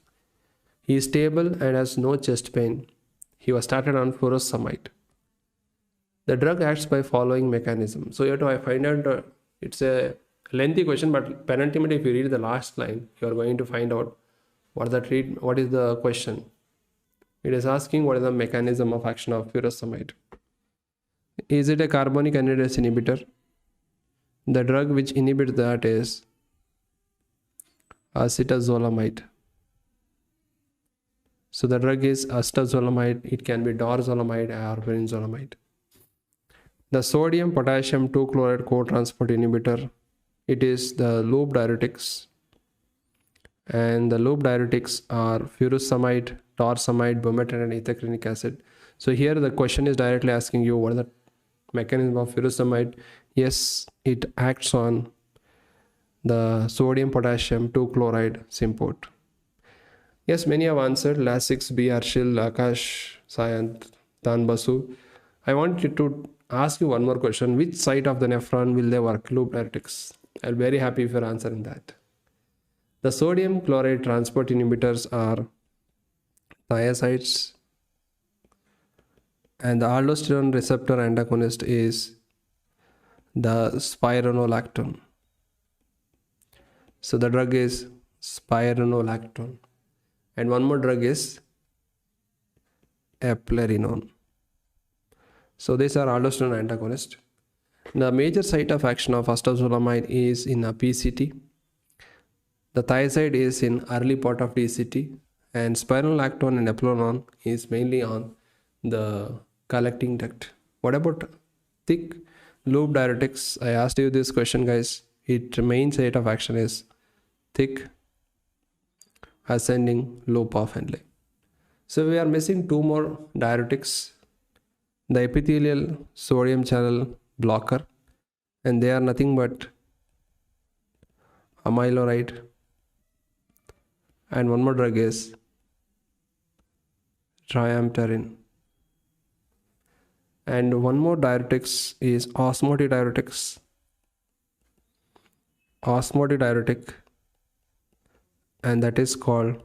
He is stable and has no chest pain. He was started on furosemide. The drug acts by following mechanism. So you have to find out, it's a lengthy question, but penultimately if you read the last line, you are going to find out what is the question. It is asking what is the mechanism of action of furosemide. Is it a carbonic anhydrase inhibitor? The drug which inhibits that is acetazolamide. So the drug is acetazolamide. It can be dorzolamide or brinzolamide. The sodium potassium 2-chloride co-transport inhibitor, it is the loop diuretics. And the loop diuretics are furosemide, torsemide, bumetanide, and ethacrylic acid. So here the question is directly asking you what is the mechanism of furosemide. Yes, it acts on the sodium potassium 2-chloride symport. Yes, many have answered. Lasix, B, Arshil, Akash, Sayant, Dan Basu. I want you to ask you one more question. Which site of the nephron will they work? Loop diuretics. I'll be very happy if you're answering that. The sodium chloride transport inhibitors are thiazides, and the aldosterone receptor antagonist is the spironolactone. So the drug is spironolactone. And one more drug is eplerenone. So these are aldosterone antagonists. The major site of action of acetazolamide is in a PCT. The thiazide is in early part of DCT, and spironolactone and eplerenone is mainly on the collecting duct. What about thick loop diuretics? I asked you this question, guys. Its main site of action is thick ascending loop of Henle. So we are missing 2 more diuretics. The epithelial sodium channel blocker, and they are nothing but amiloride, and one more drug is triamterene. And one more diuretics is osmotic diuretics. Osmotic diuretic, and that is called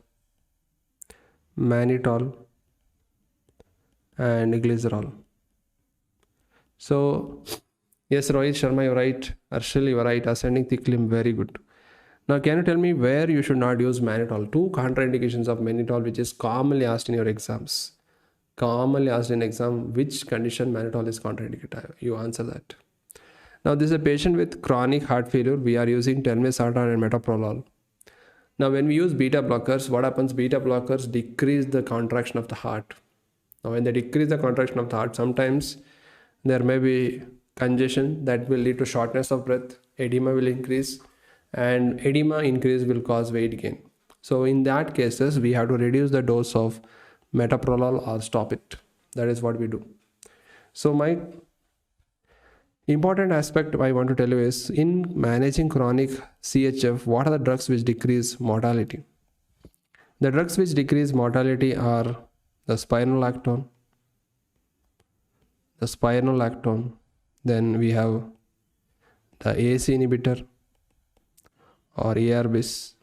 mannitol and glycerol. So yes, Rohit Sharma, you're right. Arshil, you're right. Ascending thick limb, very good. Now can you tell me where you should not use mannitol? 2 contraindications of mannitol which is commonly asked in your exams. Commonly asked in exam, which condition mannitol is contraindicated? You answer that. Now this is a patient with chronic heart failure. We are using telmisartan and metoprolol. Now when we use beta blockers, what happens? Beta blockers decrease the contraction of the heart. Now when they decrease the contraction of the heart, sometimes there may be congestion that will lead to shortness of breath, edema will increase, and edema increase will cause weight gain. So in that cases, we have to reduce the dose of metoprolol or stop it. That is what we do. So my important aspect I want to tell you is, in managing chronic CHF, what are the drugs which decrease mortality? The drugs which decrease mortality are the spironolactone, then we have the AAC inhibitor or ARBs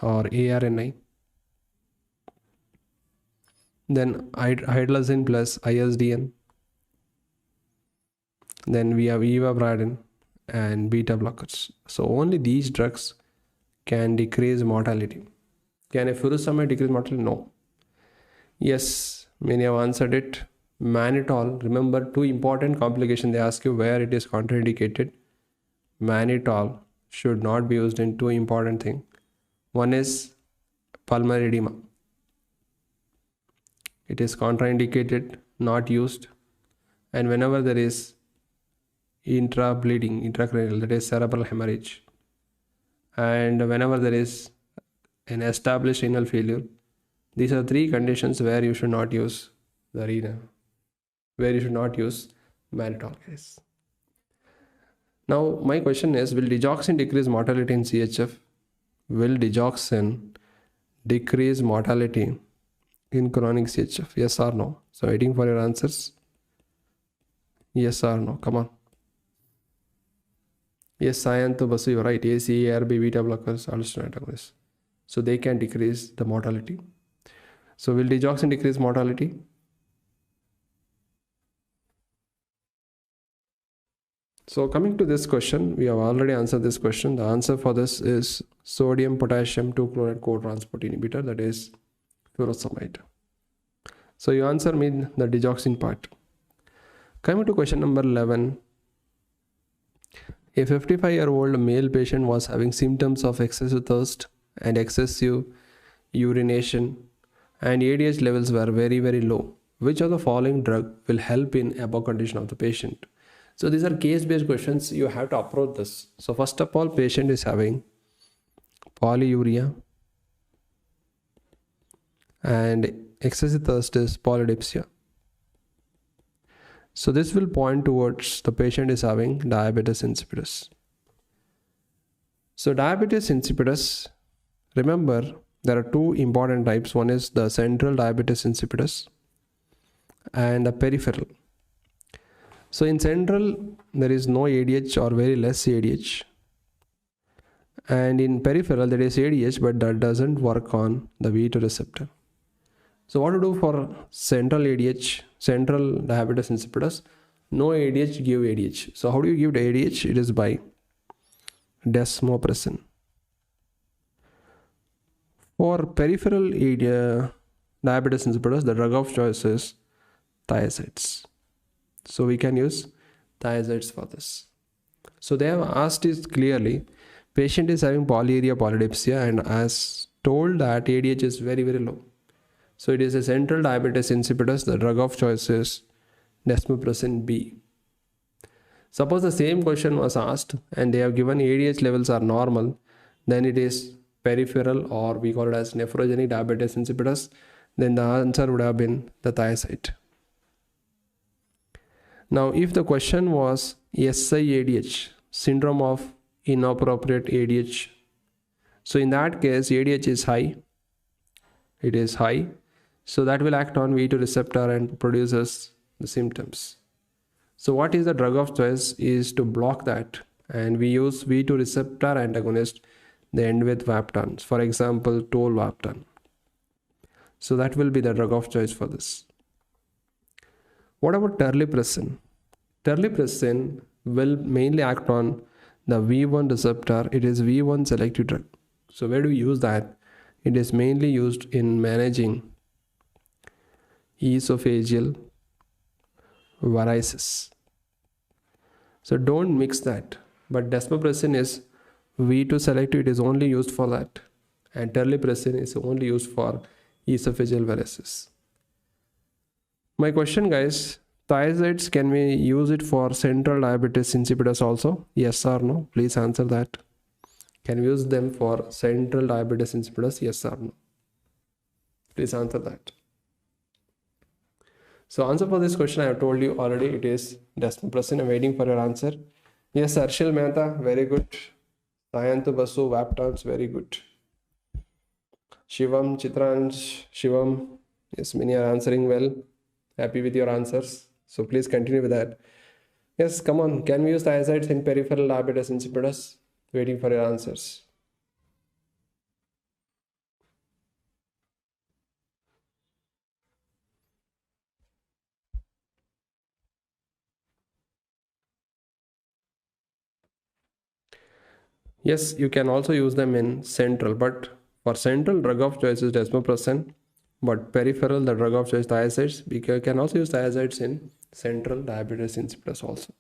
or ARNI, then hydrazine plus ISDN, then we have ivabradine and beta blockers. So only these drugs can decrease mortality. Can a furosemide decrease mortality? No. Yes, many have answered it. Mannitol, remember two important complications. They ask you where it is contraindicated. Mannitol should not be used in two important things. One is pulmonary edema. It is contraindicated, not used. And whenever there is intra-bleeding, intracranial, that is cerebral hemorrhage, and whenever there is an established renal failure, these are three conditions where you should not use the renal, where you should not use mannitol, guys. Now my question is, will digoxin decrease mortality in CHF? Will digoxin decrease mortality in chronic CHF? Yes or no? So waiting for your answers. Yes or no? Come on. Yes, Sayanto Basu, you're right. AC, ARB, beta blockers, allosteric antagonists. So they can decrease the mortality. So will digoxin decrease mortality? So coming to this question, we have already answered this question. The answer for this is sodium potassium 2-chloride co-transport inhibitor, that is furosemide. So you answer me the digoxin part. Coming to question number 11. A 55-year-old male patient was having symptoms of excessive thirst and excessive urination, and ADH levels were very, very low. Which of the following drug will help in above condition of the patient? So these are case-based questions. You have to approach this. So first of all, patient is having polyuria and excessive thirst is polydipsia. So this will point towards the patient is having diabetes insipidus. So diabetes insipidus, remember there are two important types. One is the central diabetes insipidus and the peripheral. So in central, there is no ADH or very less ADH. And in peripheral, there is ADH, but that doesn't work on the V2 receptor. So what to do for central ADH, central diabetes insipidus? No ADH, give ADH. So how do you give the ADH? It is by desmopressin. For peripheral diabetes insipidus, the drug of choice is thiazides. So we can use thiazides for this. So they have asked it clearly, patient is having polyuria, polydipsia, and as told that ADH is very, very low. So it is a central diabetes insipidus. The drug of choice is desmopressin B. Suppose the same question was asked and they have given ADH levels are normal, then it is peripheral, or we call it as nephrogenic diabetes insipidus. Then the answer would have been the thiazide. Now if the question was SIADH, syndrome of inappropriate ADH, so in that case ADH is high, it is high, so that will act on V2 receptor and produces the symptoms. So what is the drug of choice is to block that, and we use V2 receptor antagonist, they end with Vaptan, for example tolvaptan. So that will be the drug of choice for this. What about terlipressin? Terlipressin will mainly act on the V1 receptor. It is V1 selective drug. So where do we use that? It is mainly used in managing esophageal varices. So don't mix that. But desmopressin is V2 selective, it is only used for that. And terlipressin is only used for esophageal varices. My question, guys, thiazides, can we use it for central diabetes insipidus also? Yes or no? Please answer that. Can we use them for central diabetes insipidus? Yes or no? Please answer that. So answer for this question I have told you already, it is desmopressin. I'm waiting for your answer. Yes, Arshil Mehta, very good. Sayantu Basu, Vaptons, very good. Shivam, Chitranj, Shivam, yes, many are answering well. Happy with your answers. So please continue with that. Yes, come on. Can we use thiazides in peripheral diabetes insipidus? Waiting for your answers. Yes, you can also use them in central, but for central, drug of choice is desmopressin, but peripheral, the drug of choice thiazides. We can also use thiazides in central diabetes insipidus also.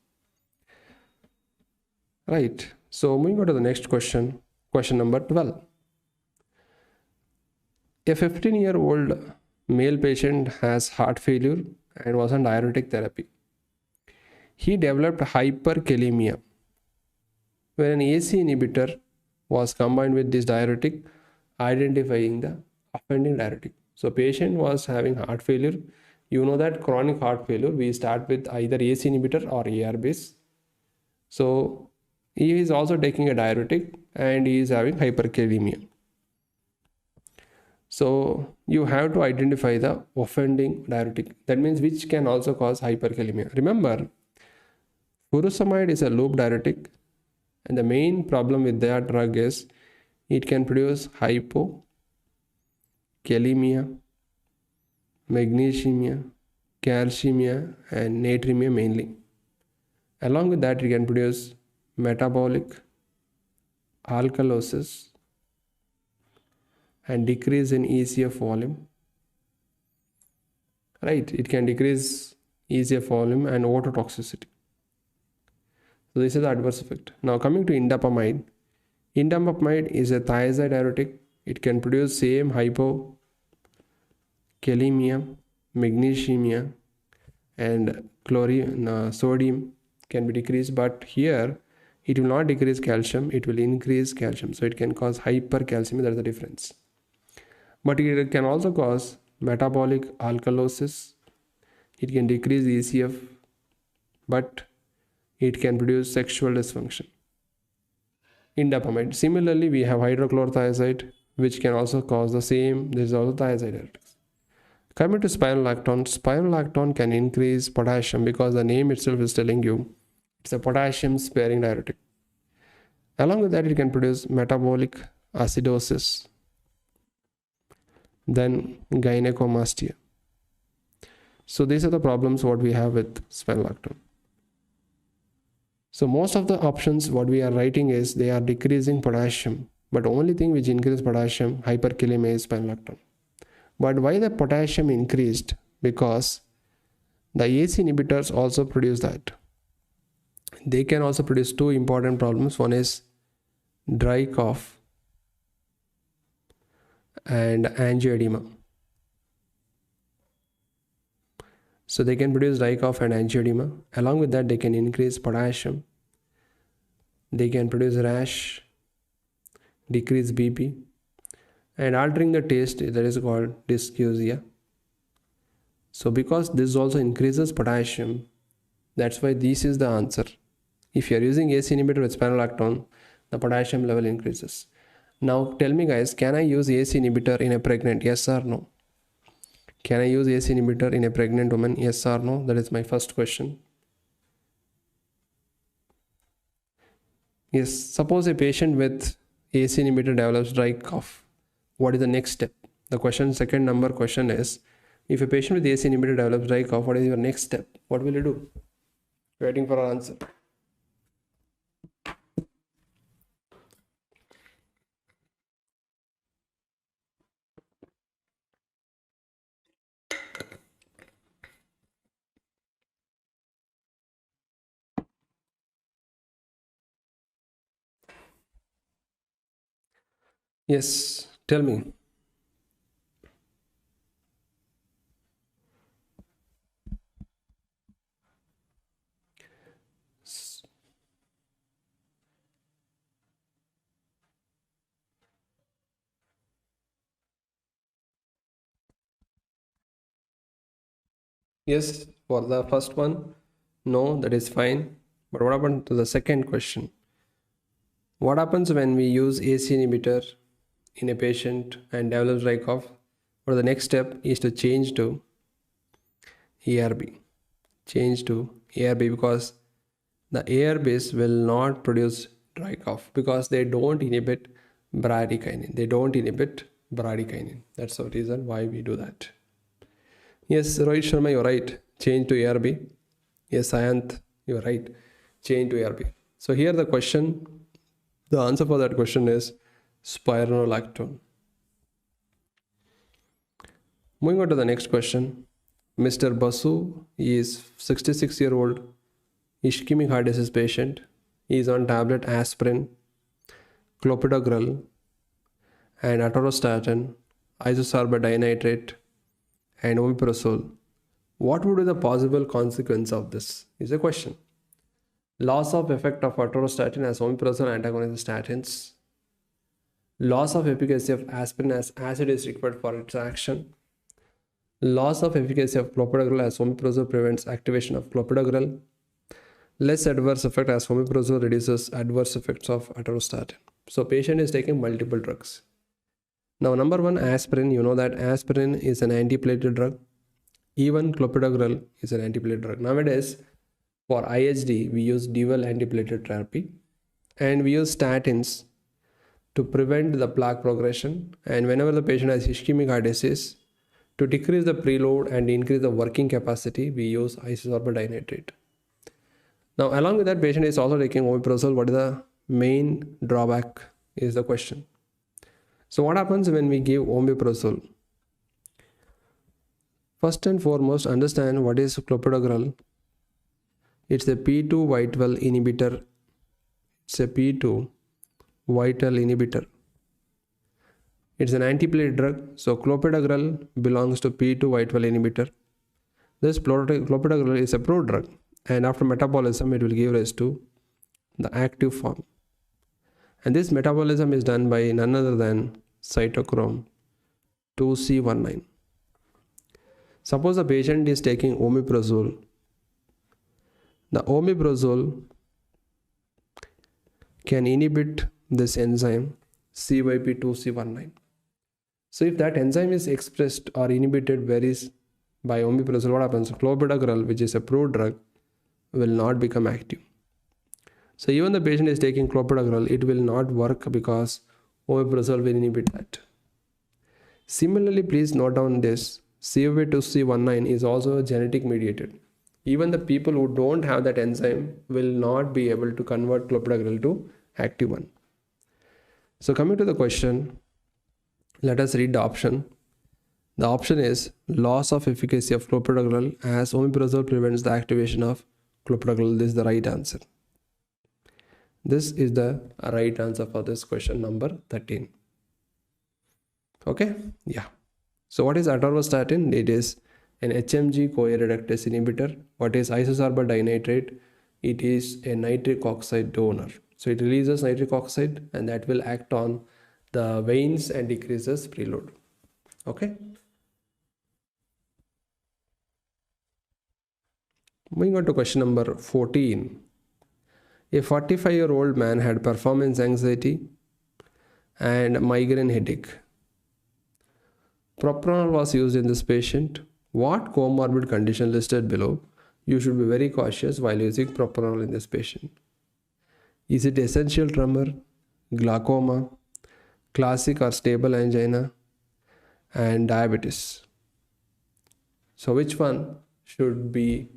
Right. So moving on to the next question, question number 12. A 15-year-old male patient has heart failure and was on diuretic therapy. He developed hyperkalemia when an AC inhibitor was combined with this diuretic, identifying the offending diuretic. So patient was having heart failure. You know that chronic heart failure, we start with either AC inhibitor or ARBs. So he is also taking a diuretic and he is having hyperkalemia. So you have to identify the offending diuretic. That means which can also cause hyperkalemia. Remember, furosemide is a loop diuretic, and the main problem with that drug is it can produce hypokalemia, magnesemia, calcemia, and natremia mainly. Along with that, it can produce metabolic alkalosis and decrease in ECF volume. Right, it can decrease ECF volume and ototoxicity. So this is the adverse effect. Now coming to indapamide. Indapamide is a thiazide diuretic. It can produce same hypokalemia, magnesemia, and sodium can be decreased, but here it will not decrease calcium, it will increase calcium. So it can cause hypercalcemia, that's the difference. But it can also cause metabolic alkalosis. It can decrease ECF, but it can produce sexual dysfunction. Indapamide. Similarly, we have hydrochlorothiazide, which can also cause the same. There is also thiazide diuretics. Coming to spironolactone can increase potassium because the name itself is telling you it's a potassium sparing diuretic. Along with that, it can produce metabolic acidosis, then gynecomastia. So these are the problems what we have with spironolactone. So most of the options what we are writing is they are decreasing potassium, but only thing which increases potassium, hyperkalemia, is spironolactone. But why the potassium increased? Because the AC inhibitors also produce that. They can also produce two important problems. One is dry cough and angioedema. So they can produce dry cough and angioedema. Along with that, they can increase potassium. They can produce rash, decrease BP, and altering the taste, that is called dysgeusia. So because this also increases potassium, that's why this is the answer. If you are using AC inhibitor with spironolactone, the potassium level increases. Now tell me guys, can I use AC inhibitor in a pregnant? Yes or no? Can I use AC inhibitor in a pregnant woman? Yes or no? That is my first question. Yes, suppose a patient with AC inhibitor develops dry cough. What is the next step? The question, second number question is, if a patient with AC inhibitor develops dry cough, what is your next step? What will you do? Waiting for an answer. Yes, tell me. Yes, for the first one, no, that is fine. But what happened to the second question? What happens when we use AC inhibitor in a patient and develops dry cough? Or the next step is to change to ARB. Change to ARB because the ARBs will not produce dry cough because they don't inhibit bradykinin. They don't inhibit bradykinin. That's the reason why we do that. Yes, Rohit Sharma, you're right. Change to ARB. Yes, Ayant, you're right. Change to ARB. So here the question, the answer for that question is spironolactone. Moving on to the next question. Mr. Basu is 66-year-old ischemic heart disease patient. He is on tablet aspirin, clopidogrel, and atorvastatin, isosorbate dinitrate, and omeprazole. What would be the possible consequence of this? Is a question. Loss of effect of atorvastatin as omeprazole antagonist statins. Loss of efficacy of aspirin as acid is required for its action. Loss of efficacy of clopidogrel as omeprazole prevents activation of clopidogrel. Less adverse effect as omeprazole reduces adverse effects of atorvastatin. So patient is taking multiple drugs. Now number one, aspirin. You know that aspirin is an antiplatelet drug. Even clopidogrel is an antiplatelet drug. Nowadays, for IHD, we use dual antiplatelet therapy and we use statins to prevent the plaque progression. And whenever the patient has ischemic heart disease, to decrease the preload and increase the working capacity, we use isosorbate dinitrate. Now, along with that, patient is also taking omeprazole. What is the main drawback is the question. So what happens when we give omeprazole? First and foremost, understand what is clopidogrel. It's a P2 vital inhibitor. It's a P2 vital inhibitor. It's an antiplatelet drug. So clopidogrel belongs to P2 vital inhibitor. This clopidogrel is a prodrug, and after metabolism, it will give rise to the active form. And this metabolism is done by none other than cytochrome 2C19. Suppose the patient is taking omeprazole. The omeprazole can inhibit this enzyme CYP2C19. So if that enzyme is expressed or inhibited varies by omeprazole, what happens? Clopidogrel, which is a prodrug, will not become active. So even the patient is taking clopidogrel, it will not work because omeprazole will inhibit that. Similarly, please note down this. CYP2C19 is also genetic mediated. Even the people who don't have that enzyme will not be able to convert clopidogrel to active one. So coming to the question, let us read the option. The option is loss of efficacy of clopidogrel as omeprazole prevents the activation of clopidogrel. This is the right answer. This is the right answer for this question number 13. Okay, yeah. So what is atorvastatin? It is an HMG-CoA reductase inhibitor. What is isosorbate dinitrate? It is a nitric oxide donor. So it releases nitric oxide and that will act on the veins and decreases preload. Okay. Moving on to question number 14. A 45-year-old man had performance anxiety and migraine headache. Propranolol was used in this patient. What comorbid condition listed below? You should be very cautious while using propranolol in this patient. Is it essential tremor, glaucoma, classic or stable angina, and diabetes? So which one should be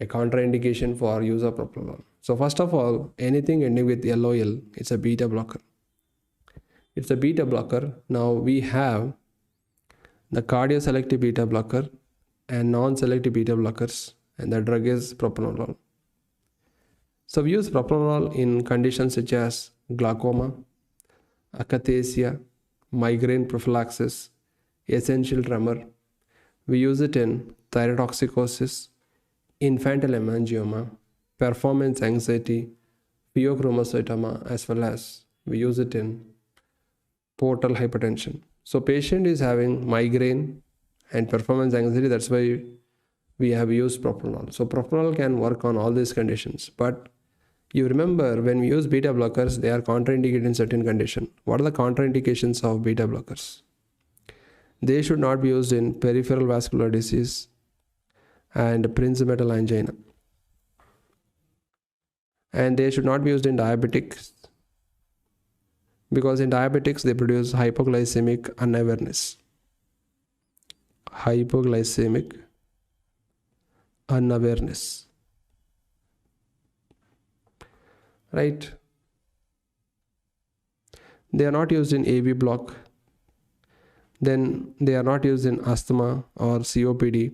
a contraindication for use of propranolol? So first of all, anything ending with LOL, it's a beta blocker. It's a beta blocker. Now we have the cardioselective beta blocker and non-selective beta blockers, and the drug is propranolol. So we use propranolol in conditions such as glaucoma, akathisia, migraine prophylaxis, essential tremor. We use it in thyrotoxicosis, infantile hemangioma, performance anxiety, pheochromocytoma, as well as we use it in portal hypertension. So patient is having migraine and performance anxiety, that's why we have used propranolol. So propranolol can work on all these conditions, but you remember when we use beta blockers, they are contraindicated in certain conditions. What are the contraindications of beta blockers? They should not be used in peripheral vascular disease and prinzmetal angina. And they should not be used in diabetics, because in diabetics they produce hypoglycemic unawareness. Hypoglycemic unawareness. Right? They are not used in AV block. Then they are not used in asthma or COPD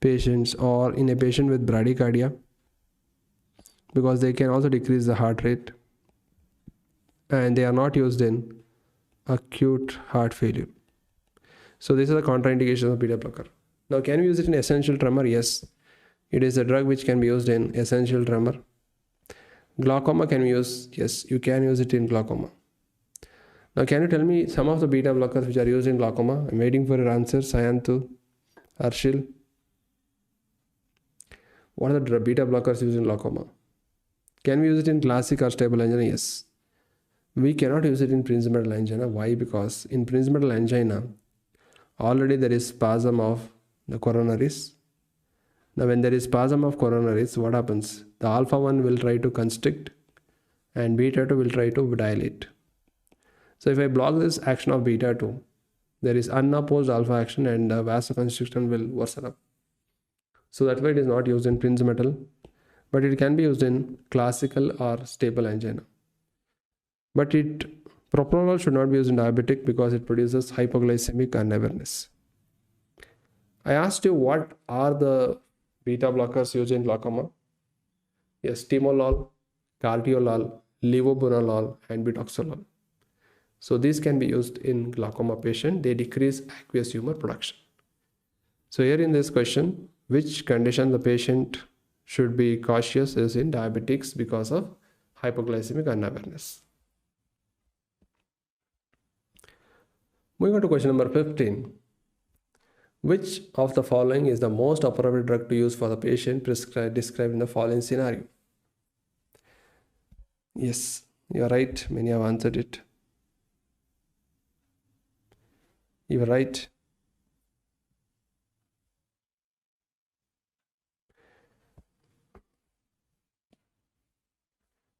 patients or in a patient with bradycardia, because they can also decrease the heart rate. And they are not used in acute heart failure. So these are the contraindications of beta blocker. Now, can we use it in essential tremor? Yes. It is a drug which can be used in essential tremor. Glaucoma can be used? Yes, you can use it in glaucoma. Now, can you tell me some of the beta blockers which are used in glaucoma? I'm waiting for your answer, Sayantu, Arshil. What are the beta blockers used in glaucoma? Can we use it in classic or stable angina? Yes. We cannot use it in prinzmetal angina. Why? Because in prinzmetal angina, already there is spasm of the coronaries. Now, when there is spasm of coronaries, what happens? The alpha 1 will try to constrict and beta 2 will try to dilate. So if I block this action of beta 2, there is unopposed alpha action and the vasoconstriction will worsen up. So that's why it is not used in prinzmetal, but it can be used in classical or stable angina. But propranolol should not be used in diabetic because it produces hypoglycemic unawareness. I asked you what are the beta blockers used in glaucoma. Yes, timolol, cardiolol, levobunolol, and bitoxolol. So these can be used in glaucoma patient. They decrease aqueous humor production. So here in this question, which condition the patient should be cautious is in diabetics because of hypoglycemic unawareness. Moving on to question number 15. Which of the following is the most appropriate drug to use for the patient described in the following scenario? Yes, you are right. Many have answered it. You are right.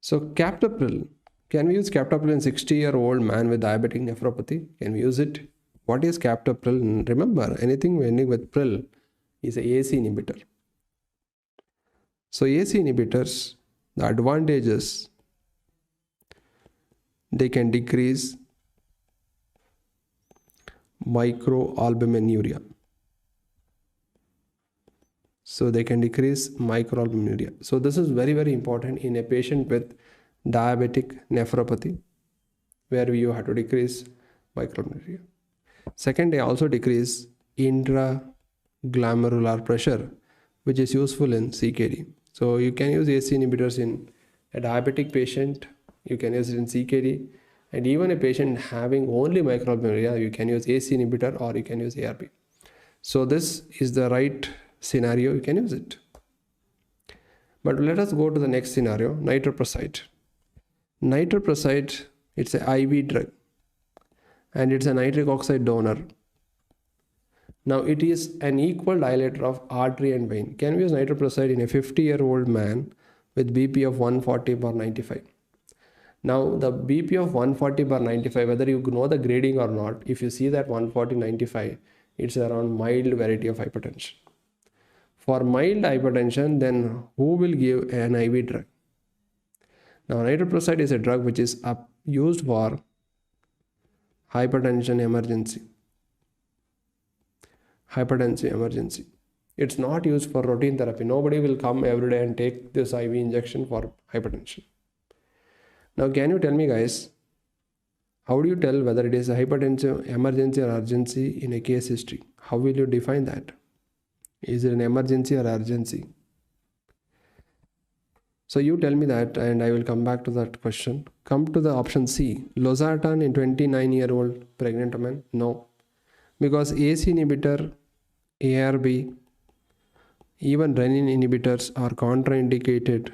So captopril. Can we use captopril in 60-year-old man with diabetic nephropathy? Can we use it? What is captopril? Remember, anything ending with pril is a AC inhibitor. So AC inhibitors, the advantages, they can decrease microalbuminuria. So they can decrease microalbuminuria. So this is very, very important in a patient with diabetic nephropathy, where you have to decrease microalbuminuria. Second, they also decrease intraglomerular pressure, which is useful in CKD. So you can use AC inhibitors in a diabetic patient, you can use it in CKD, and even a patient having only microalbuminuria, you can use AC inhibitor or you can use ARB. So this is the right scenario, you can use it. But let us go to the next scenario, nitroprusside. Nitroprusside, it's an IV drug and it's a nitric oxide donor. Now it is an equal dilator of artery and vein. Can we use nitroprusside in a 50-year-old man with BP of 140/95? Now the BP of 140/95, whether you know the grading or not, if you see that 140/95, it's around mild variety of hypertension. For mild hypertension, then who will give an IV drug? Now nitroprusside is a drug which is used for hypertension emergency. Hypertension emergency. It's not used for routine therapy. Nobody will come every day and take this IV injection for hypertension. Now can you tell me guys, How do you tell whether it is a hypertensive emergency or urgency in a case history? How will you define that? Is it an emergency or urgency? So you tell me that and I will come back to that question. Come to the option C. Losartan in 29-year-old pregnant woman? No. Because ACE inhibitor, ARB, even renin inhibitors are contraindicated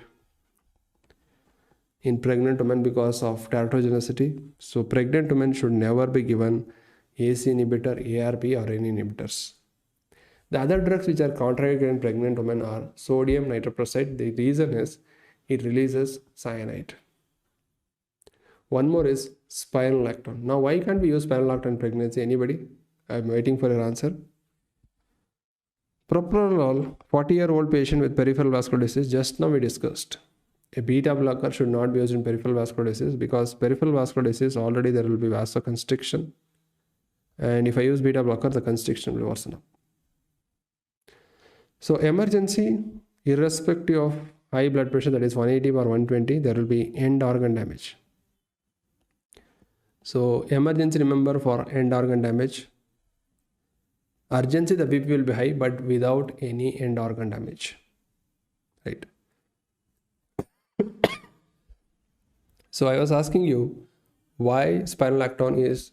in pregnant women because of teratogenicity. So pregnant women should never be given ACE inhibitor, ARB or renin inhibitors. The other drugs which are contraindicated in pregnant women are sodium nitroprusside. The reason is it releases cyanide. One more is spironolactone. Now why can't we use spironolactone in pregnancy? Anybody? I'm waiting for your answer. Propranolol, 40-year-old patient with peripheral vascular disease, just now we discussed. A beta blocker should not be used in peripheral vascular disease because peripheral vascular disease already there will be vasoconstriction. And if I use beta blocker, the constriction will worsen up. So emergency, irrespective of high blood pressure, that is 180 or 120, there will be end organ damage. So emergency, remember, for end organ damage. Urgency, the BP will be high, but without any end organ damage. Right. So I was asking you why spironolactone is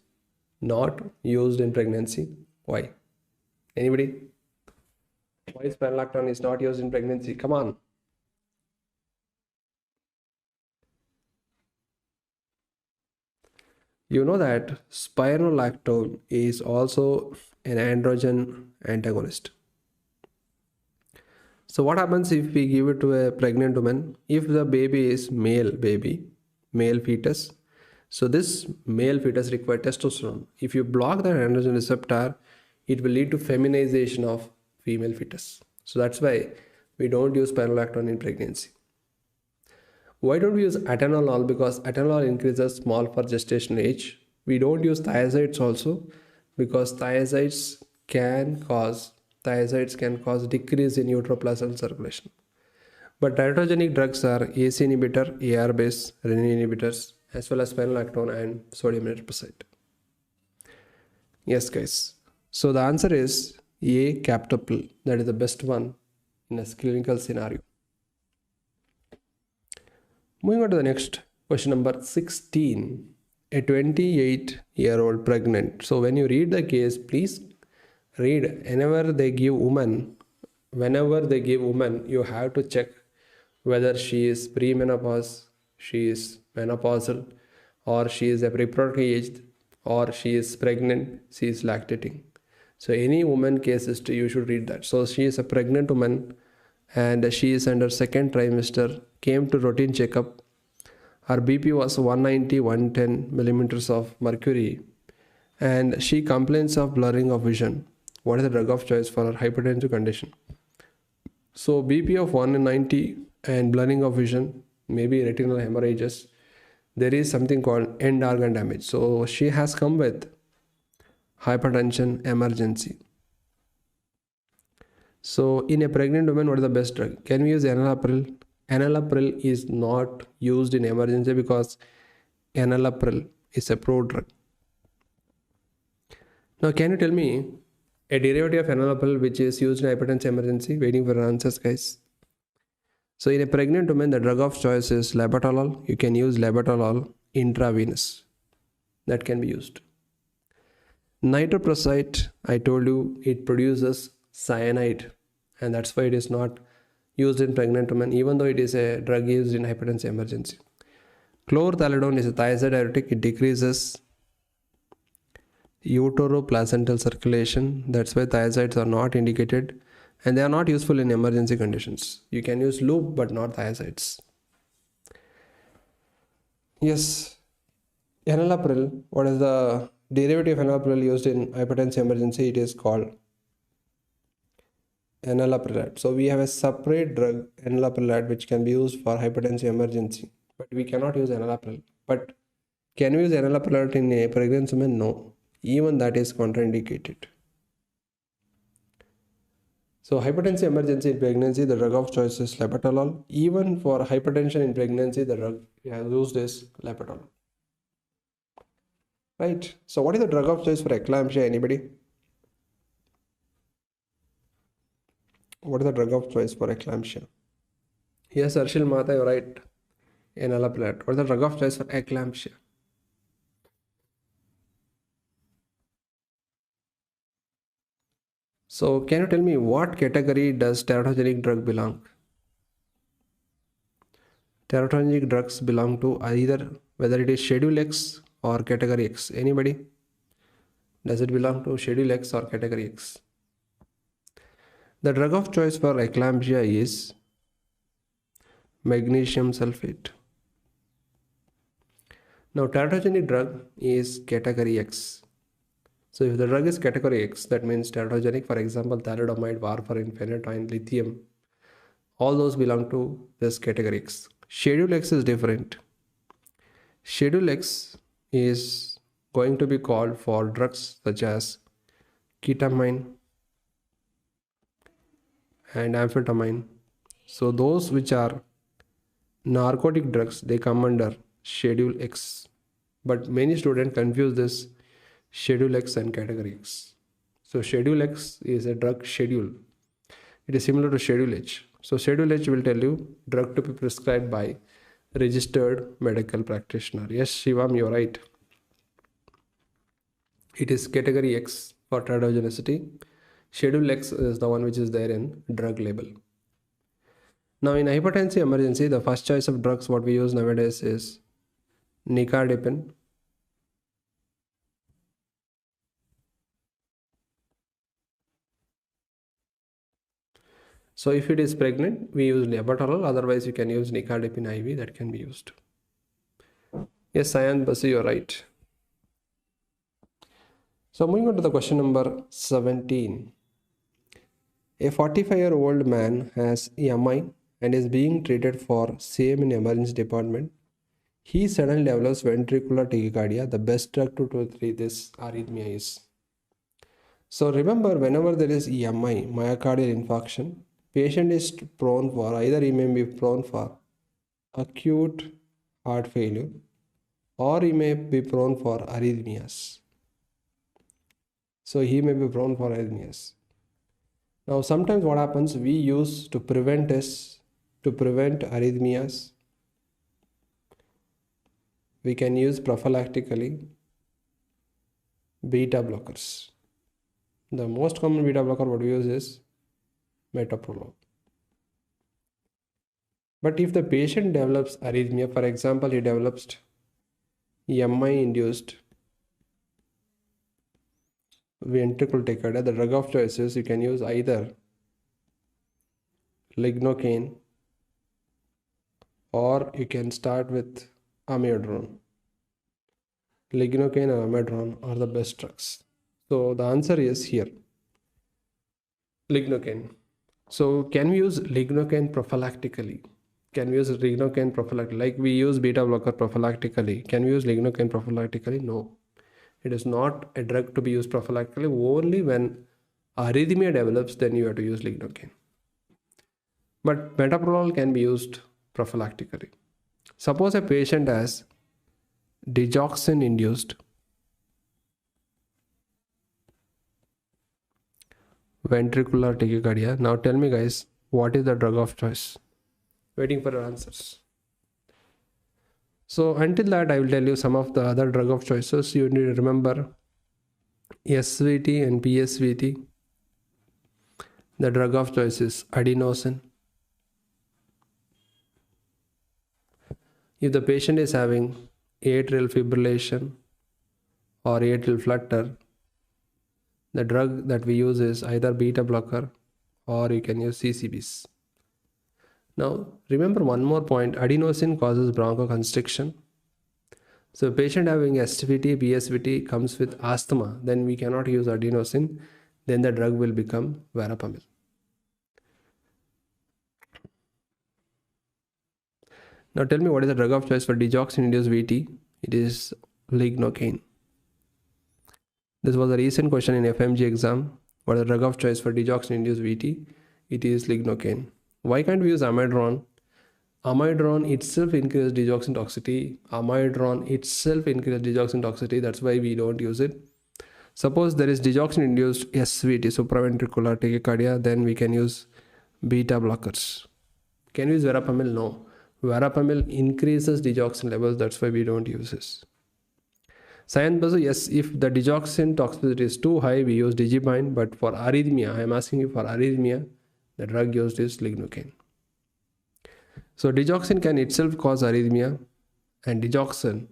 not used in pregnancy. Why? Anybody? Why spironolactone is not used in pregnancy? Come on. You know that spironolactone is also an androgen antagonist. So what happens if we give it to a pregnant woman? If the baby is male fetus, so this male fetus requires testosterone. If you block the androgen receptor, it will lead to feminization of female fetus. So that's why we don't use spironolactone in pregnancy. Why don't we use atenolol? Because atenolol increases small for gestational age. We don't use thiazides also because thiazides can cause decrease in uteroplasmal circulation. But teratogenic drugs are ACE inhibitor, ARBs, renin inhibitors, as well as spironolactone and sodium nitroprusside. Yes, guys. So the answer is A, captopril. That is the best one in a clinical scenario. Moving on to the next question, number 16. A 28-year-old pregnant. So when you read the case, please read whenever they give woman, you have to check whether she is premenopause, she is menopausal, or she is a reproductive age, or she is pregnant, she is lactating. So any woman case history, you should read that. So she is a pregnant woman and she is under second trimester, came to routine checkup. Her BP was 190, 110 millimeters of mercury, and she complains of blurring of vision. What is the drug of choice for her hypertensive condition? So BP of 190 and blurring of vision, maybe retinal hemorrhages, there is something called end organ damage. So she has come with hypertension emergency. So in a pregnant woman, what is the best drug? Can we use enalapril? Enalapril is not used in emergency because enalapril is a prodrug. Now can you tell me a derivative of enalapril which is used in hypertension emergency? Waiting for answers, guys. So in a pregnant woman, the drug of choice is labetalol. You can use labetalol intravenous. That can be used. Nitroprusside, I told you, it produces cyanide, and that's why it is not used in pregnant women, even though it is a drug used in hypertension emergency. Chlorthalidone is a thiazide diuretic. It decreases uteroplacental circulation. That's why thiazides are not indicated, and they are not useful in emergency conditions. You can use loop but not thiazides. Yes, enalapril. What is the derivative of enalapril used in hypertension emergency? It is called enalapril. So we have a separate drug, enalapril, which can be used for hypertension emergency, but we cannot use enalapril. But can we use enalapril in a pregnant woman? No, even that is contraindicated. So hypertension emergency in pregnancy, the drug of choice is labetalol. Even for hypertension in pregnancy, the drug used is labetalol. right? So what is the drug of choice for eclampsia? Anybody? What is the drug of choice for eclampsia? Yes, Arshil Mata, you're right. Enalapril. What is the drug of choice for eclampsia? So can you tell me what category does teratogenic drug belong? Teratogenic drugs belong to either whether it is Schedule X or Category X. Anybody? Does it belong to Schedule X or Category X? The drug of choice for eclampsia is magnesium sulfate. Now teratogenic drug is Category X. So if the drug is Category X, that means teratogenic, for example, thalidomide, warfarin, phenytoin, lithium, all those belong to this Category X. Schedule X is different. Schedule X is going to be called for drugs such as ketamine and amphetamine. So those which are narcotic drugs, they come under Schedule X. But many students confuse this Schedule X and Category X. So Schedule X is a drug schedule. It is similar to Schedule H. So Schedule H will tell you drug to be prescribed by registered medical practitioner. Yes, Shivam, you're right. It is Category X for teratogenicity. Schedule X is the one which is there in drug label. Now in hypertensive emergency, the first choice of drugs what we use nowadays is nicardipine, so if it is pregnant, we use labetalol. Otherwise, you can use nicardipine IV, that can be used. Yes, Sayan Basu, you're right. So moving on to the question number 17. A 45-year-old man has MI and is being treated for same in emergency department. He suddenly develops ventricular tachycardia. The best drug to treat this arrhythmia is. So remember, whenever there is MI, myocardial infarction, patient is prone for, either he may be prone for acute heart failure or he may be prone for arrhythmias. So he may be prone for arrhythmias. Now sometimes what happens, we use to prevent arrhythmias, we can use prophylactically beta blockers. The most common beta blocker what we use is metoprolol. But if the patient develops arrhythmia, for example, he develops MI induced ventricular tachycardia, the drug of choice is you can use either lignocaine or you can start with amiodarone. Lignocaine and amiodarone are the best drugs. So the answer is here, lignocaine. So can we use lignocaine prophylactically? Can we use lignocaine prophylactically? Like we use beta blocker prophylactically. Can we use lignocaine prophylactically? No. It is not a drug to be used prophylactically. Only when arrhythmia develops, then you have to use lignocaine. But metoprolol can be used prophylactically. Suppose a patient has digoxin induced ventricular tachycardia. Now tell me guys, what is the drug of choice? Waiting for your answers. So until that, I will tell you some of the other drug of choices. You need to remember SVT and PSVT. The drug of choice is adenosine. If the patient is having atrial fibrillation or atrial flutter, the drug that we use is either beta blocker or you can use CCBs. Now remember one more point, adenosine causes bronchoconstriction. So a patient having SVT, PSVT comes with asthma, then we cannot use adenosine, then the drug will become verapamil. Now tell me what is the drug of choice for digoxin-induced VT? It is lignocaine. This was a recent question in FMGE exam. What is the drug of choice for digoxin-induced VT? It is lignocaine. Why can't we use amiodarone? Amiodarone itself increases digoxin toxicity. Amiodarone itself increases digoxin toxicity. That's why we don't use it. Suppose there is digoxin-induced SVT, supraventricular tachycardia, then we can use beta blockers. Can we use verapamil? No. Verapamil increases digoxin levels. That's why we don't use this. Cyanbazole, yes, if the digoxin toxicity is too high, we use digibine. But for arrhythmia, I am asking you for arrhythmia, the drug used is lignocaine. So digoxin can itself cause arrhythmia, and digoxin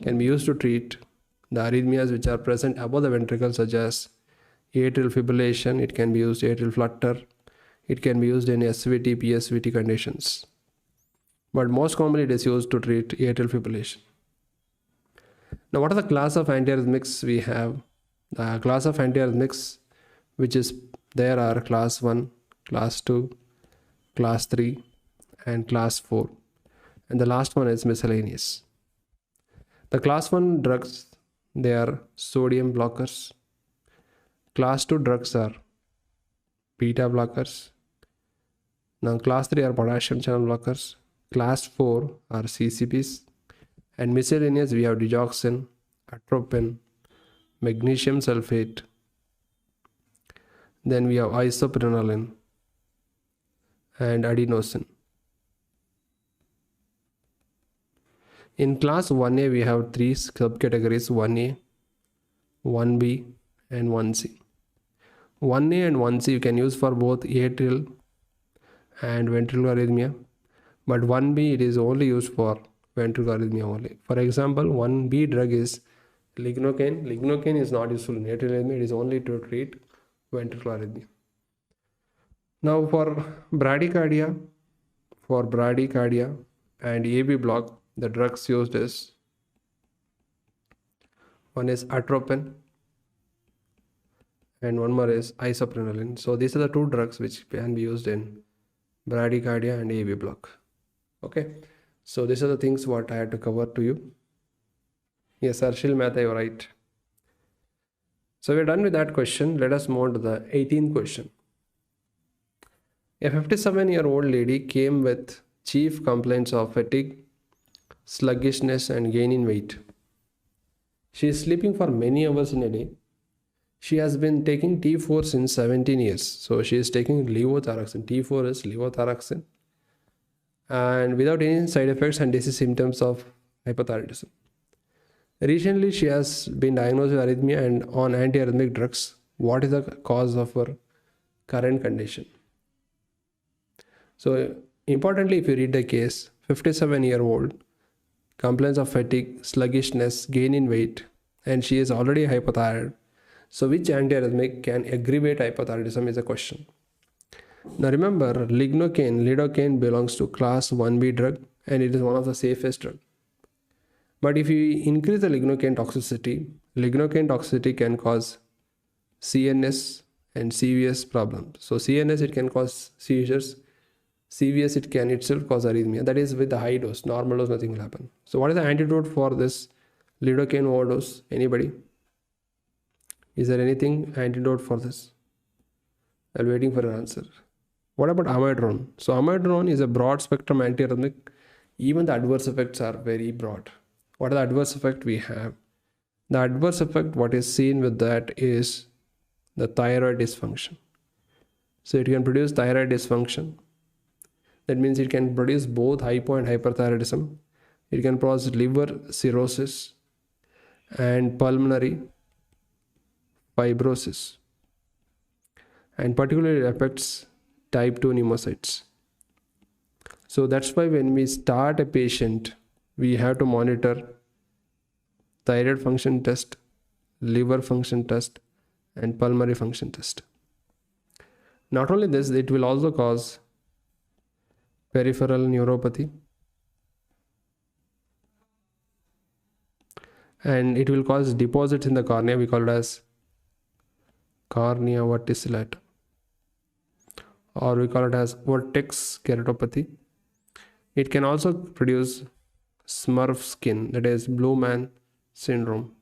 can be used to treat the arrhythmias which are present above the ventricle, such as atrial fibrillation. It can be used atrial flutter. It can be used in SVT, PSVT conditions. But most commonly it is used to treat atrial fibrillation. Now, what are the class of antiarrhythmics we have? The class of antiarrhythmics which is there are class 1, class 2, class 3 and class 4. And the last one is miscellaneous. The class 1 drugs, they are sodium blockers. Class 2 drugs are beta blockers. Now class 3 are potassium channel blockers. Class 4 are CCPs. And miscellaneous, we have digoxin, atropine, magnesium sulfate. Then we have isoprenaline and adenosine. In class 1A, we have 3 subcategories: 1A, 1B and 1C. 1A and 1C you can use for both atrial and ventricular arrhythmia, but 1B it is only used for ventricular arrhythmia only. For example, 1B drug is lignocaine. Lignocaine is not useful in atrial arrhythmia, it is only to treat ventricular arrhythmia. Now for bradycardia and AB block, the drugs used is, one is atropine and one more is isoprenaline. So these are the 2 drugs which can be used in bradycardia and AB block. Okay, so these are the things what I had to cover to you. Yes, Arshil Mehta, you're right. So we're done with that question. Let us move on to the 18th question. A 57-year-old lady came with chief complaints of fatigue, sluggishness and gain in weight. She is sleeping for many hours in a day. She has been taking T4 since 17 years. So she is taking levothyroxine. T4 is levothyroxine. And without any side effects and disease symptoms of hypothyroidism. Recently, she has been diagnosed with arrhythmia and on antiarrhythmic drugs. What is the cause of her current condition? So, importantly, if you read the case, 57-year-old, complaints of fatigue, sluggishness, gain in weight, and she is already hypothyroid. So, which antiarrhythmic can aggravate hypothyroidism is a question. Now remember, lidocaine belongs to class 1B drug and it is one of the safest drugs. But if you increase the lignocaine toxicity can cause CNS and CVS problems. So CNS, it can cause seizures. CVS, it can itself cause arrhythmia. That is with the high dose. Normal dose, nothing will happen. So what is the antidote for this lidocaine overdose? Anybody? Is there anything antidote for this? I'll be waiting for your answer. What about amiodarone? So amiodarone is a broad spectrum antiarrhythmic. Even the adverse effects are very broad. What are the adverse effects we have? The adverse effect, what is seen with that is the thyroid dysfunction. So it can produce thyroid dysfunction. That means it can produce both hypo and hyperthyroidism. It can cause liver cirrhosis and pulmonary fibrosis. And particularly affects type 2 pneumocytes. So that's why when we start a patient, we have to monitor thyroid function test, liver function test, and pulmonary function test. Not only this, it will also cause peripheral neuropathy, and it will cause deposits in the cornea. We call it as cornea verticillata, or we call it as vortex keratopathy. It can also produce smurf skin, that is blue man syndrome.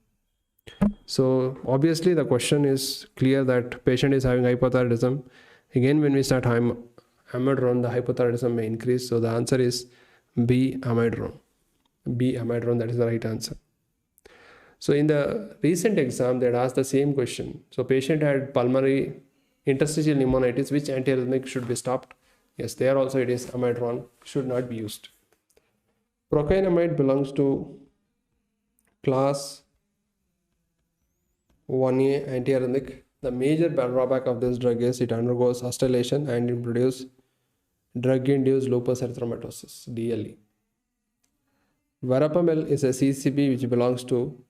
So obviously the question is clear that patient is having hypothyroidism. Again, when we start amiodarone, the hypothyroidism may increase. So the answer is B. Amiodarone. B. Amiodarone, that is the right answer. So in the recent exam, they had asked the same question. So patient had pulmonary interstitial pneumonitis. Which antiarrhythmic should be stopped? Yes, there also it is amiodarone, should not be used. Procainamide belongs to class 1A antiarrhythmic. The major drawback of this drug is it undergoes acetylation and it produces drug-induced lupus erythematosus, DLE. Verapamil is a CCB which belongs to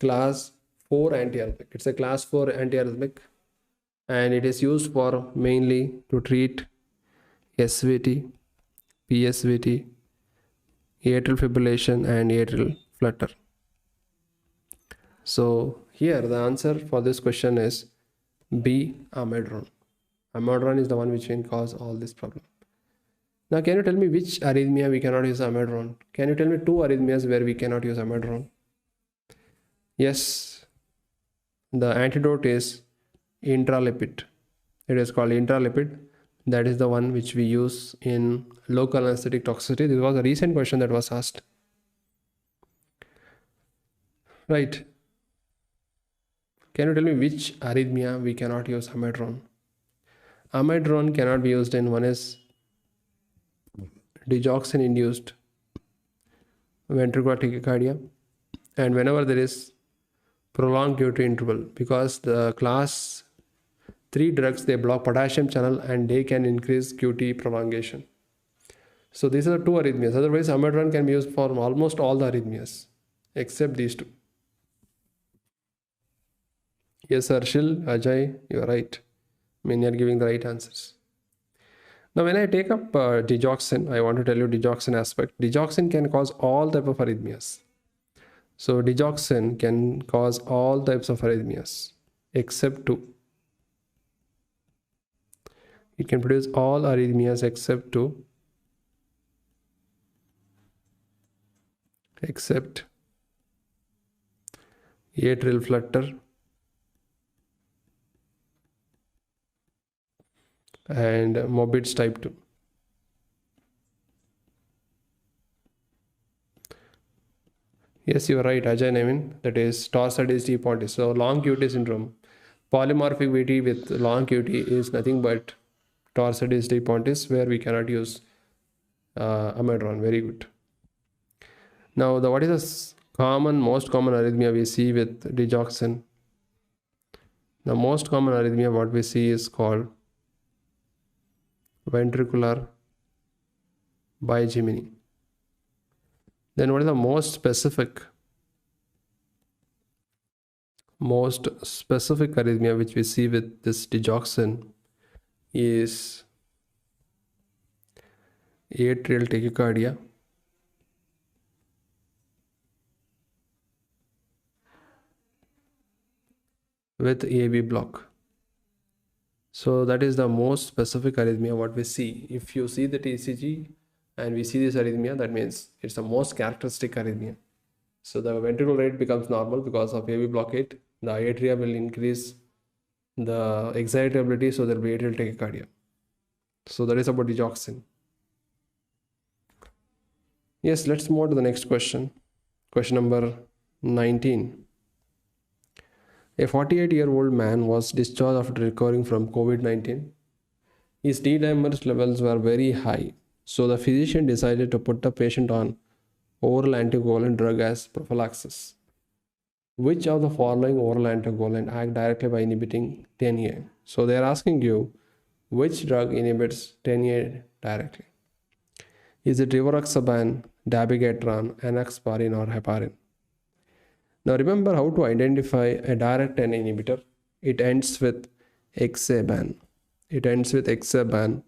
class 4 antiarrhythmic. It's a class 4 antiarrhythmic and it is used for mainly to treat SVT, PSVT, atrial fibrillation and atrial flutter. So here the answer for this question is B. Amiodarone. Amiodarone is the one which can cause all this problem. Now can you tell me which arrhythmia we cannot use amiodarone? Can you tell me 2 arrhythmias where we cannot use amiodarone? Yes, the antidote is intralipid. It is called intralipid. That is the one which we use in local anesthetic toxicity. This was a recent question that was asked. Right. Can you tell me which arrhythmia we cannot use amiodarone? Amiodarone cannot be used in one is digoxin induced ventricular tachycardia and whenever there is prolonged QT interval, because the class 3 drugs, they block potassium channel and they can increase QT prolongation. So these are the 2 arrhythmias. Otherwise amiodarone can be used for almost all the arrhythmias except these 2. Yes, Arshil, Ajay, you are right. Many are giving the right answers. Now when I take up digoxin, I want to tell you digoxin aspect. Digoxin can cause all type of arrhythmias. So digoxin can cause all types of arrhythmias except 2. It can produce all arrhythmias except 2. Except atrial flutter and Mobitz type 2. Yes, you are right, Ajay Nevin. That is torsades de pontis. So long QT syndrome. Polymorphic VT with long QT is nothing but torsades de pontis, where we cannot use amiodarone. Very good. Now, what is the most common arrhythmia we see with digoxin? The most common arrhythmia what we see is called ventricular bigeminy. Then what is the most specific arrhythmia which we see with this digoxin is atrial tachycardia with AV block. So that is the most specific arrhythmia what we see. If you see the ECG and we see this arrhythmia, that means it's the most characteristic arrhythmia. So the ventricular rate becomes normal because of AV blockade. The atria will increase the excitability, so there will be atrial tachycardia. So that is about digoxin. Yes, let's move on to the next question. Question number 19. A 48-year-old man was discharged after recovering from COVID-19. His D-dimer levels were very high, so the physician decided to put the patient on oral anticoagulant drug as prophylaxis. Which of the following oral anticoagulant act directly by inhibiting 10A? So they are asking you which drug inhibits 10A directly. Is it rivaroxaban, dabigatran, enoxaparin, or heparin? Now remember how to identify a direct 10 inhibitor. It ends with hexaban. It ends with hexaban.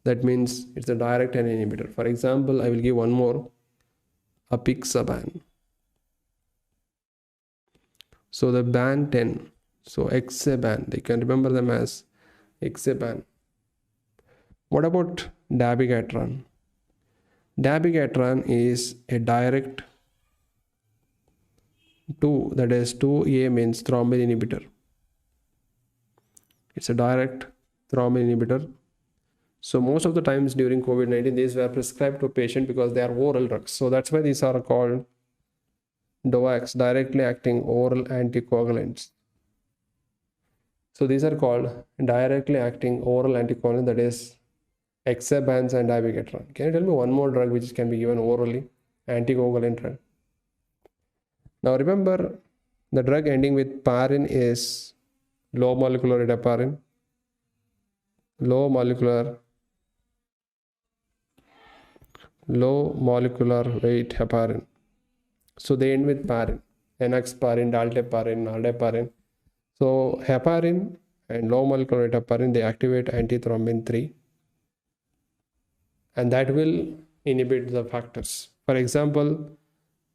That means it's a direct 10 inhibitor. For example, I will give one more, apixaban. So the ban 10. So hexaban, they can remember them as hexaban. What about dabigatran? Dabigatran is a direct 2, that is 2A means thrombin inhibitor. It's a direct thrombin inhibitor. So most of the times during COVID-19, these were prescribed to a patient because they are oral drugs. So that's why these are called DOACs, directly acting oral anticoagulants. So these are called directly acting oral anticoagulant, that is Exabans and dabigatran. Can you tell me one more drug which can be given orally? Anticoagulant drug. Now remember, the drug ending with parin is low molecular weight heparin. Low molecular weight heparin. So they end with parin. Enoxaparin, dalteparin, nalteparin. So heparin and low molecular weight heparin, they activate antithrombin 3. And that will inhibit the factors. For example,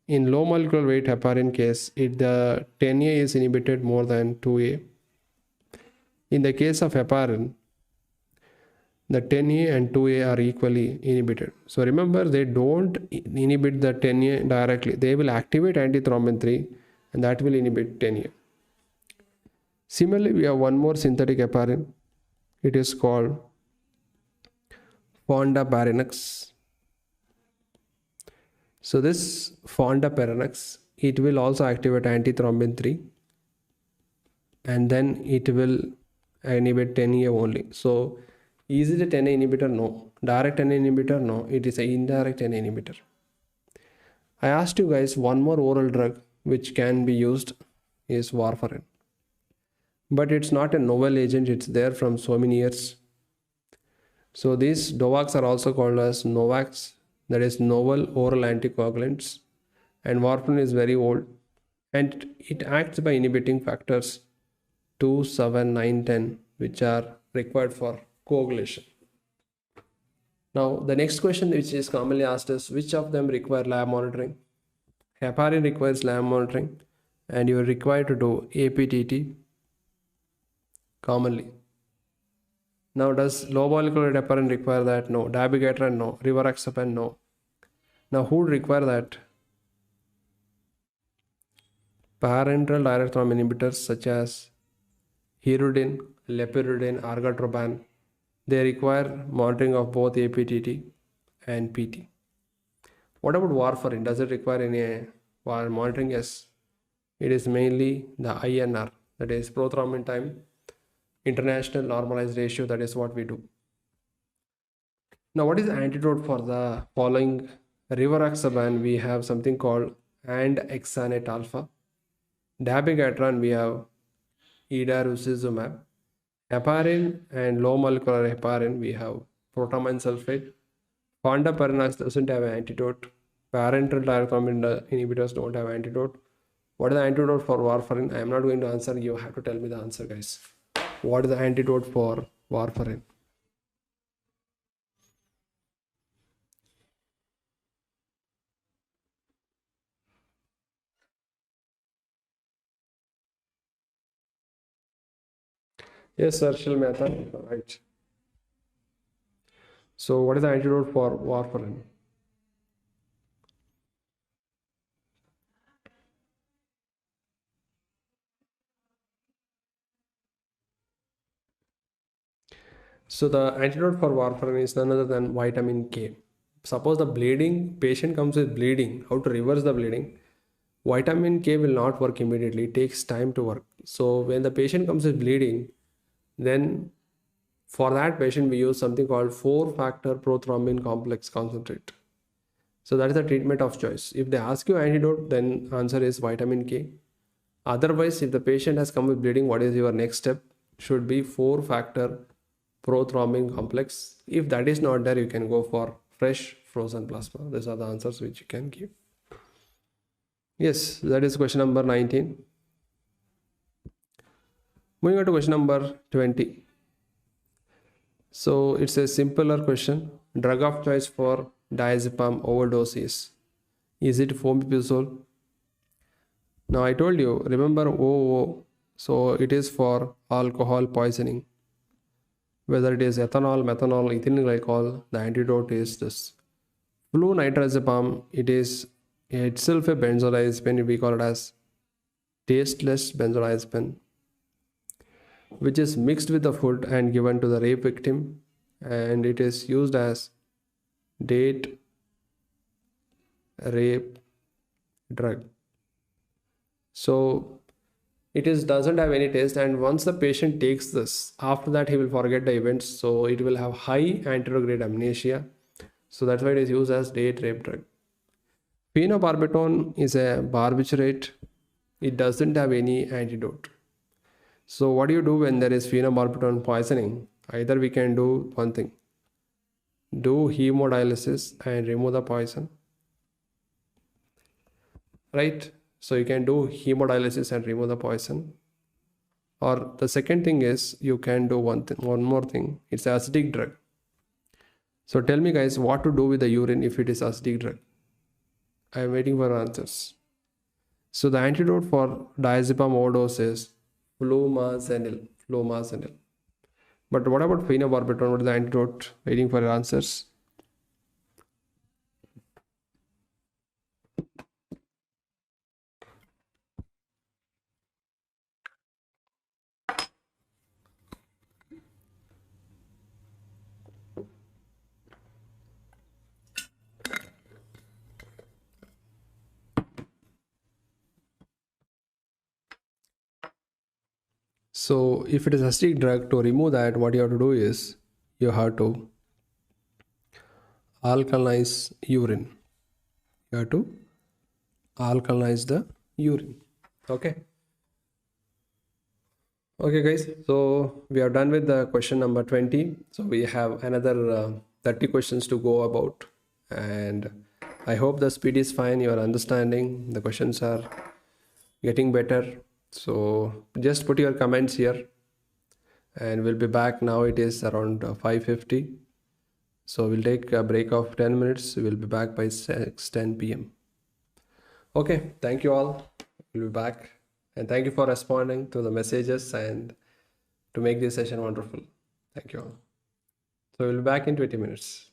in low molecular weight heparin case, if the 10A is inhibited more than 2A, in the case of heparin, the 10A and 2A are equally inhibited. So remember, they don't inhibit the 10A directly. They will activate antithrombin 3 and that will inhibit 10A. Similarly, we have one more synthetic heparin. It is called fondaparinux. So this fondaparinux, it will also activate antithrombin 3 and then it will inhibit 10A only. So is it a 10A inhibitor? No. Direct 10A inhibitor? No. It is an indirect 10A inhibitor. I asked you guys one more oral drug which can be used is warfarin. But it's not a novel agent. It's there from so many years. So these DOACs are also called as NOVACs, that is novel oral anticoagulants. And warfarin is very old. And it acts by inhibiting factors 2, 7, 9, 10, which are required for coagulation. Now, the next question which is commonly asked is, which of them require lab monitoring? Heparin requires lab monitoring and you are required to do APTT commonly. Now, does low molecular weight heparin require that? No. Dabigatran? No. Rivaroxaban? No. Now, who would require that? Parenteral direct thrombin inhibitors such as hirudin, lepiridin, argatroban, they require monitoring of both APTT and PT. What about warfarin? Does it require any monitoring? Yes. It is mainly the INR, that is prothrombin time, international normalized ratio, that is what we do. Now, what is the antidote for the following? Rivaroxaban, we have something called andexanet alpha. Dabigatran, we have idarucizumab. Heparin and low molecular heparin, we have protamine sulfate. Fondaparinux doesn't have an antidote. Parenteral direct thrombin inhibitors don't have antidote. What is the antidote for warfarin? I am not going to answer. You have to tell me the answer, guys. What is the antidote for warfarin? Yes, sir, Shil Mehta. Right. So, what is the antidote for warfarin? So, the antidote for warfarin is none other than vitamin K. Suppose the patient comes with bleeding, how to reverse the bleeding? Vitamin K will not work immediately. It takes time to work. So, when the patient comes with bleeding, then for that patient we use something called 4-factor prothrombin complex concentrate. So that is the treatment of choice. If they ask you antidote, then answer is vitamin K. Otherwise, if the patient has come with bleeding, what is your next step? Should be 4-factor prothrombin complex. If that is not there, you can go for fresh frozen plasma. These are the answers which you can give. Yes, that is question number 19. Moving on to question number 20. So it's a simpler question. Drug of choice for diazepam overdose is it fomepizole? Now I told you, remember OO, so it is for alcohol poisoning. Whether it is ethanol, methanol, ethylene glycol, the antidote is this. Flunitrazepam, it is itself a benzodiazepine, we call it as tasteless benzodiazepine, which is mixed with the food and given to the rape victim, and it is used as date rape drug. So it is doesn't have any taste, and once the patient takes this, after that he will forget the events, so it will have high anterograde amnesia. So that's why it is used as date rape drug. Phenobarbital is a barbiturate. It doesn't have any antidote. So what do you do when there is phenobarbital poisoning? Either we can do one thing, do hemodialysis and remove the poison, right? So you can do hemodialysis and remove the poison. Or the second thing is you can do one more thing. It's an acidic drug. So tell me guys, what to do with the urine if it is acidic drug? I am waiting for answers. So the antidote for diazepam overdose is flumazenil. But what about phenobarbital? What is the antidote? Waiting for your answers. So if it is acidic drug, to remove that, what you have to do is you have to alkalinize urine. You have to alkalinize the urine. Okay. Okay guys, so we are done with the question number 20. So we have another 30 questions to go about, and I hope the speed is fine. You are understanding, the questions are getting better. So just put your comments here, and we'll be back. Now it is around 5:50. So we'll take a break of 10 minutes. We'll be back by 6:10 p.m. Okay, thank you all. We'll be back. And thank you for responding to the messages and to make this session wonderful. Thank you all. So we'll be back in 20 minutes.